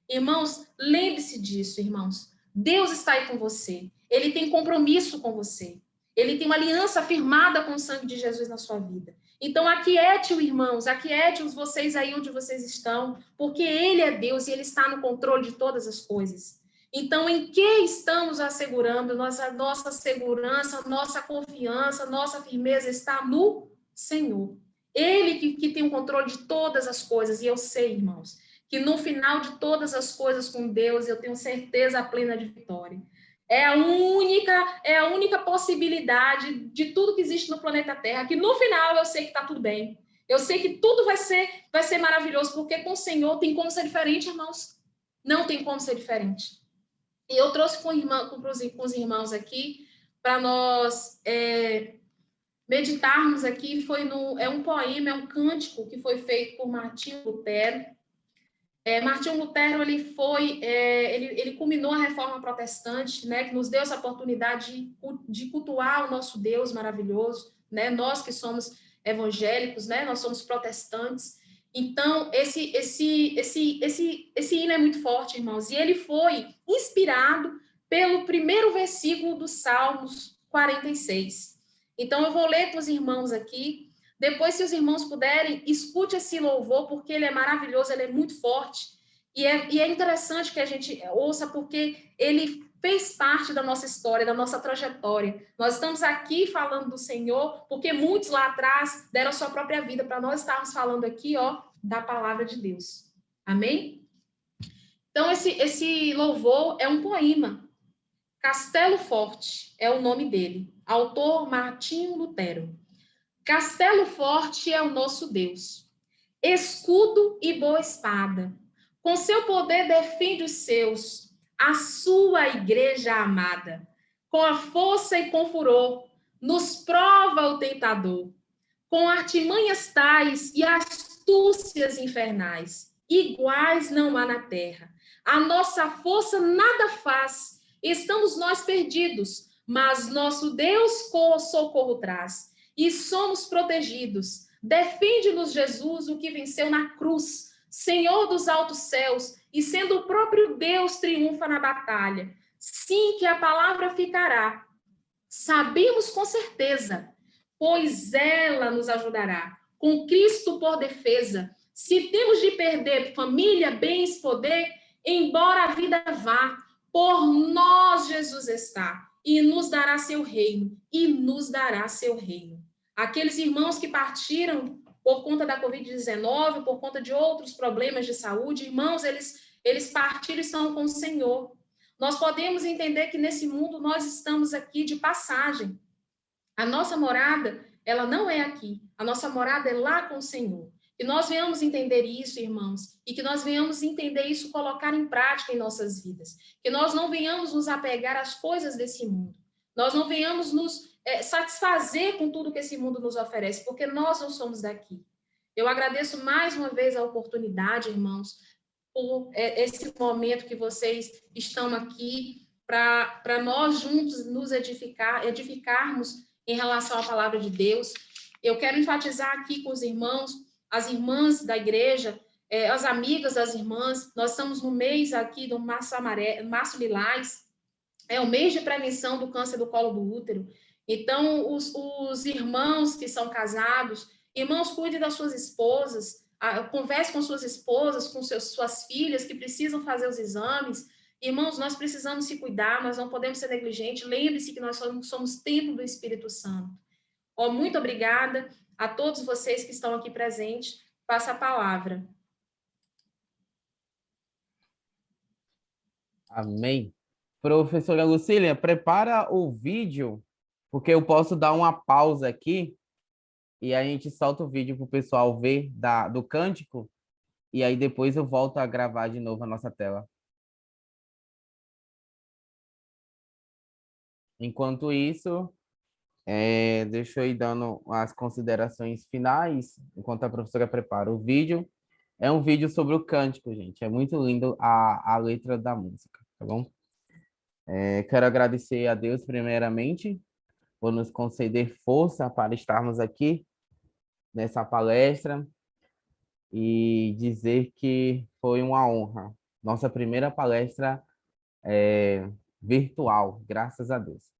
Irmãos, lembre-se disso, irmãos. Deus está aí com você. Ele tem compromisso com você. Ele tem uma aliança firmada com o sangue de Jesus na sua vida. Então, aquiete-o, irmãos, aquiete-os vocês aí onde vocês estão, porque Ele é Deus e Ele está no controle de todas as coisas. Então, em que estamos assegurando? Nossa segurança, nossa confiança, nossa firmeza está no Senhor. Ele que tem o controle de todas as coisas. E eu sei, irmãos, que no final de todas as coisas com Deus, eu tenho certeza plena de vitória. É a única possibilidade de tudo que existe no planeta Terra, que no final eu sei que está tudo bem. Eu sei que tudo vai ser maravilhoso, porque com o Senhor tem como ser diferente, irmãos. Não tem como ser diferente. E eu trouxe com os irmãos aqui, para nós meditarmos aqui, é um poema, é um cântico que foi feito por Martinho Lutero. Martinho Lutero, ele culminou a reforma protestante, né, que nos deu essa oportunidade de cultuar o nosso Deus maravilhoso, né, nós que somos evangélicos, né, nós somos protestantes. Então, esse hino é muito forte, irmãos, e ele foi inspirado pelo primeiro versículo do Salmos 46. Então, eu vou ler para os irmãos aqui. Depois, se os irmãos puderem, escute esse louvor, porque ele é maravilhoso, ele é muito forte. E é interessante que a gente ouça, porque ele fez parte da nossa história, da nossa trajetória. Nós estamos aqui falando do Senhor, porque muitos lá atrás deram a sua própria vida para nós estarmos falando aqui, da palavra de Deus. Amém? Então, esse louvor é um poema. Castelo Forte é o nome dele. Autor Martinho Lutero. Castelo forte é o nosso Deus, escudo e boa espada. Com seu poder defende os seus, a sua igreja amada. Com a força e com furor, nos prova o tentador. Com artimanhas tais e astúcias infernais, iguais não há na terra. A nossa força nada faz, estamos nós perdidos, mas nosso Deus socorro traz. E somos protegidos. Defende-nos, Jesus, o que venceu na cruz, Senhor dos altos céus, e sendo o próprio Deus triunfa na batalha. Sim, que a palavra ficará. Sabemos com certeza, pois ela nos ajudará. Com Cristo por defesa. Se temos de perder família, bens, poder, embora a vida vá, por nós Jesus está. E nos dará seu reino, e nos dará seu reino. Aqueles irmãos que partiram por conta da Covid-19, por conta de outros problemas de saúde, irmãos, eles partiram e estão com o Senhor. Nós podemos entender que nesse mundo nós estamos aqui de passagem. A nossa morada, ela não é aqui. A nossa morada é lá com o Senhor. Que nós venhamos entender isso, irmãos, e que nós venhamos entender isso, colocar em prática em nossas vidas. Que nós não venhamos nos apegar às coisas desse mundo. Nós não venhamos nos satisfazer com tudo que esse mundo nos oferece, porque nós não somos daqui. Eu agradeço mais uma vez a oportunidade, irmãos, por esse momento que vocês estão aqui, para nós juntos nos edificarmos em relação à palavra de Deus. Eu quero enfatizar aqui com os irmãos, as irmãs da igreja, as amigas das irmãs, nós estamos no mês aqui do Março Lilás, é o mês de prevenção do câncer do colo do útero. Então, os irmãos que são casados, irmãos, cuidem das suas esposas, converse com suas esposas, com suas filhas que precisam fazer os exames. Irmãos, nós precisamos se cuidar, nós não podemos ser negligentes. Lembre-se que nós somos templo do Espírito Santo. Muito obrigada a todos vocês que estão aqui presentes. Passa a palavra. Amém. Professora Lucília, prepara o vídeo, porque eu posso dar uma pausa aqui e a gente solta o vídeo para o pessoal ver do cântico e aí depois eu volto a gravar de novo a nossa tela. Enquanto isso, deixa eu ir dando as considerações finais, enquanto a professora prepara o vídeo. É um vídeo sobre o cântico, gente. É muito lindo a letra da música, tá bom? Quero agradecer a Deus, primeiramente, por nos conceder força para estarmos aqui nessa palestra e dizer que foi uma honra. Nossa primeira palestra virtual, graças a Deus.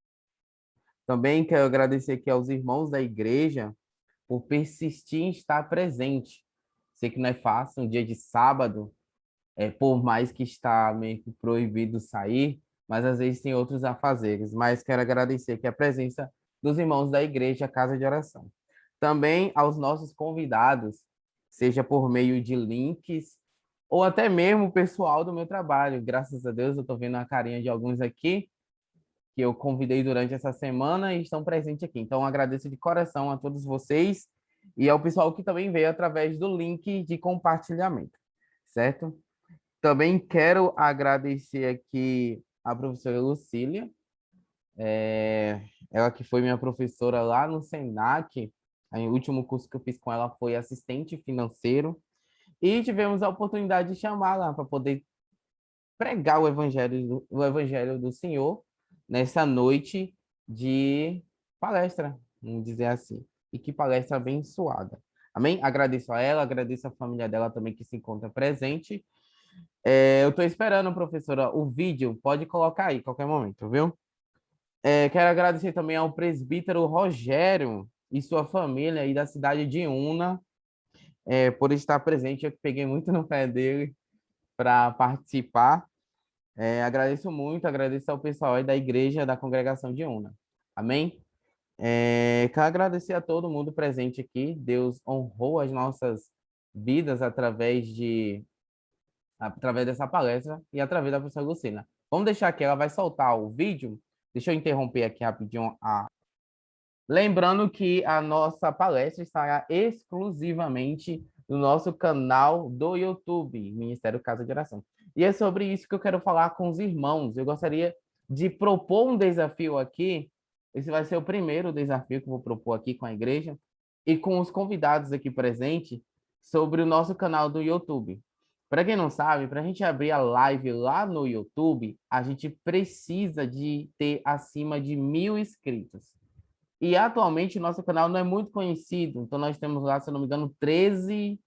Também quero agradecer aqui aos irmãos da igreja por persistir em estar presente. Sei que não é fácil, um dia de sábado, por mais que está meio que proibido sair, mas às vezes tem outros afazeres. Mas quero agradecer aqui a presença dos irmãos da igreja Casa de Oração. Também aos nossos convidados, seja por meio de links ou até mesmo o pessoal do meu trabalho. Graças a Deus, eu estou vendo a carinha de alguns aqui que eu convidei durante essa semana e estão presentes aqui. Então, agradeço de coração a todos vocês e ao pessoal que também veio através do link de compartilhamento, certo? Também quero agradecer aqui a professora Lucília, ela que foi minha professora lá no SENAC, o último curso que eu fiz com ela foi assistente financeiro, e tivemos a oportunidade de chamá-la para poder pregar o evangelho do Senhor nessa noite de palestra, vamos dizer assim. E que palestra abençoada. Amém? Agradeço a ela, agradeço a família dela também que se encontra presente. Eu estou esperando, professora, o vídeo, pode colocar aí, qualquer momento, viu? Quero agradecer também ao presbítero Rogério e sua família aí da cidade de Una, por estar presente. Eu peguei muito no pé dele para participar. Agradeço muito, agradeço ao pessoal aí da igreja da congregação de Una. Amém? Quero agradecer a todo mundo presente aqui. Deus honrou as nossas vidas através dessa palestra e através da professora Lucina. Vamos deixar aqui, ela vai soltar o vídeo. Deixa eu interromper aqui rapidinho. Lembrando que a nossa palestra estará exclusivamente no nosso canal do YouTube, Ministério Casa de Oração. E é sobre isso que eu quero falar com os irmãos. Eu gostaria de propor um desafio aqui. Esse vai ser o primeiro desafio que eu vou propor aqui com a igreja e com os convidados aqui presentes sobre o nosso canal do YouTube. Para quem não sabe, para a gente abrir a live lá no YouTube, a gente precisa de ter acima de 1.000 inscritos. E atualmente o nosso canal não é muito conhecido, então nós temos lá, se eu não me engano, 13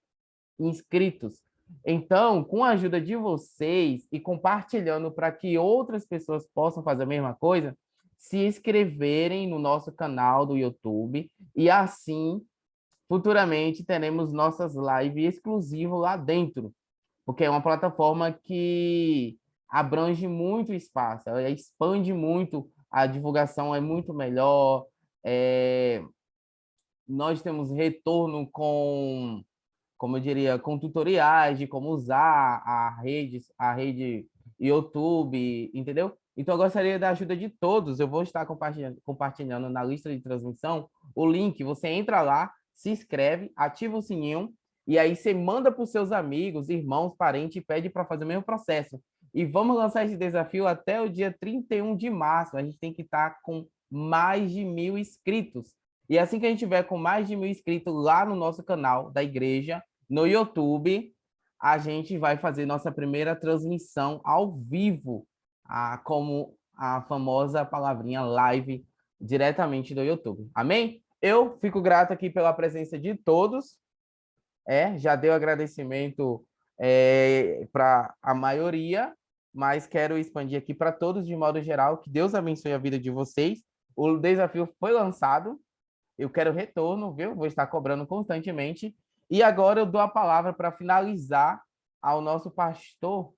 inscritos. Então, com a ajuda de vocês e compartilhando para que outras pessoas possam fazer a mesma coisa, se inscreverem no nosso canal do YouTube e assim, futuramente, teremos nossas lives exclusivas lá dentro, porque é uma plataforma que abrange muito espaço, ela expande muito, a divulgação é muito melhor, nós temos retorno com, como eu diria, com tutoriais de como usar a rede YouTube, entendeu? Então, eu gostaria da ajuda de todos. Eu vou estar compartilhando na lista de transmissão o link. Você entra lá, se inscreve, ativa o sininho, e aí você manda para os seus amigos, irmãos, parentes, e pede para fazer o mesmo processo. E vamos lançar esse desafio até o dia 31 de março. A gente tem que estar com mais de 1.000 inscritos. E assim que a gente tiver com mais de 1.000 inscritos lá no nosso canal da igreja, no YouTube, a gente vai fazer nossa primeira transmissão ao vivo, como a famosa palavrinha live, diretamente do YouTube. Amém? Eu fico grato aqui pela presença de todos. Já deu agradecimento para a maioria, mas quero expandir aqui para todos de modo geral. Que Deus abençoe a vida de vocês. O desafio foi lançado. Eu quero retorno, viu? Vou estar cobrando constantemente. E agora eu dou a palavra para finalizar ao nosso pastor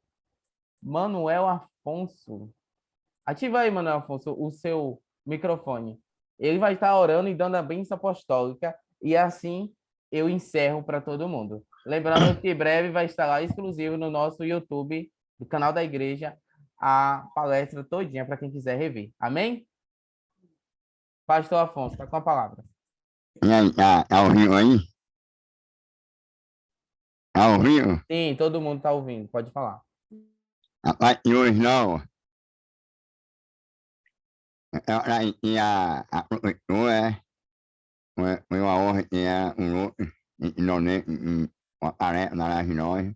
Manuel Afonso. Ativa aí, Manuel Afonso, o seu microfone. Ele vai estar orando e dando a bênção apostólica, e assim eu encerro para todo mundo. Lembrando que em breve vai estar lá exclusivo no nosso YouTube, do canal da igreja, a palestra todinha para quem quiser rever. Amém? Pastor Afonso, está com a palavra. E aí, tá ouvindo aí? Tá ouvindo? Sim, todo mundo está ouvindo, pode falar. Rapaz, e hoje não. Ela tinha a professora, foi uma honra que era um outro, e não nem uma tarefa maravilhosa.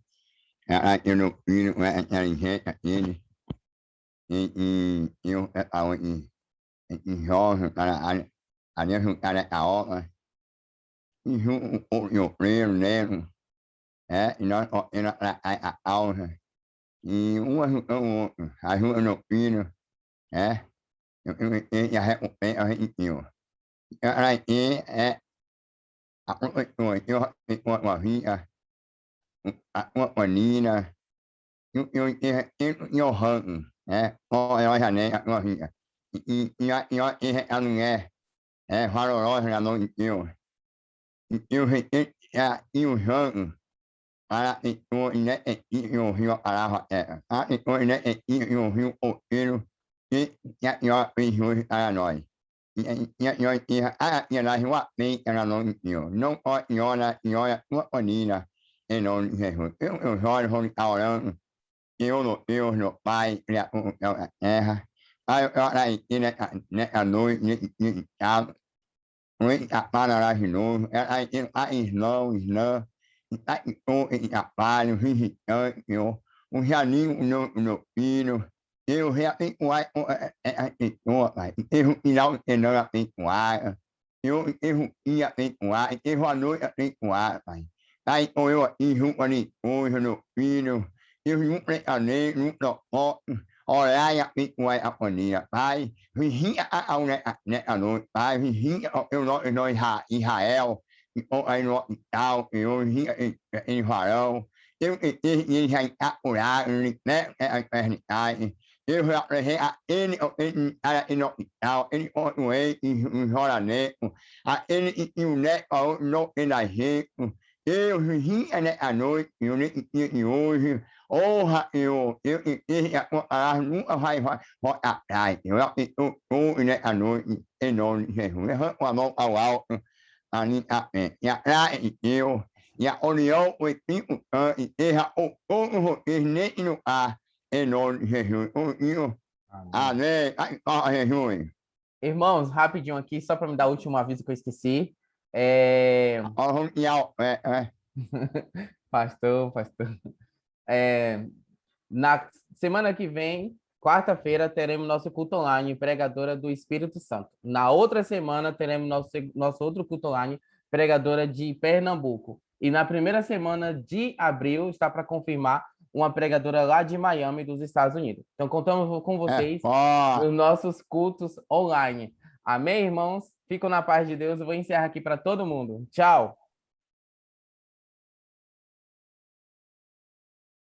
Ela tinha meu filho, é inteligente aquele, e eu estava em jovem para a minha juntada a obra, e junto com o meu primo, negro, e nós correndo para a causa, e um ajudou o outro, ajuda meu filho, eu comecei a recompensa a gente tinha. Ela é a professora, eu tenho uma vida, uma panina, eu tenho Johan, olha a janela, uma vida. E a mulher é valorosa na mão de Deus. Eu retei e o Johan, para que eu independente ouviu a palavra dela. Para que eu independente ouviu o conselho que a senhora fez hoje para nós. E nós tínhamos a nós uma feita na mão de Deus. Não pode senhora, sua família, em nome de Jesus. Eu joro, vou estar orando. Eu, no Deus, no Pai, Criador do céu e da terra. Aí eu oro aí nessa noite, nesse sábado. Noite da palavra de novo. Aí tem a irmã, está em todo esse trabalho, visitante, Senhor. O Janinho, o meu filho. Eu já abençoar a pessoa, Pai. Teve um final de semana abençoado. Eu teve um dia abençoado. Teve uma noite abençoada, Pai. Aí estou eu aqui junto com a minha esposa, meu filho. Eu junto precaneiro, junto propósito. Orar e abençoar a família, Pai. Vigia nessa noite, Pai. Vigia o nós Israel. Aí no hospital, eu vigia em varão. Ele já está curado, né? A eternidade. Eu já apresentei a ele no hospital, ele continuei em Joraneco, a ele e o neto no Penajeito. Eu vinha à noite, eu nem de hoje, honra eu entendi a tua palavra, nunca vai voltar atrás. Eu estou à noite, em nome de Jesus. Levanta a mão ao alto, a minha fé. E atrás de Deus, e a união com o Espírito Santo, e seja o todo vocês nesse lugar. Em nome de Jesus. Amém. Jesus. Irmãos, rapidinho aqui, só para me dar o último aviso que eu esqueci. Pastor. Na semana que vem, quarta-feira, teremos nosso culto online, pregadora do Espírito Santo. Na outra semana, teremos nosso outro culto online, pregadora de Pernambuco. E na primeira semana de abril, está para confirmar uma pregadora lá de Miami, dos Estados Unidos. Então, contamos com vocês nos nossos cultos online. Amém, irmãos? Ficam na paz de Deus. Eu vou encerrar aqui para todo mundo. Tchau!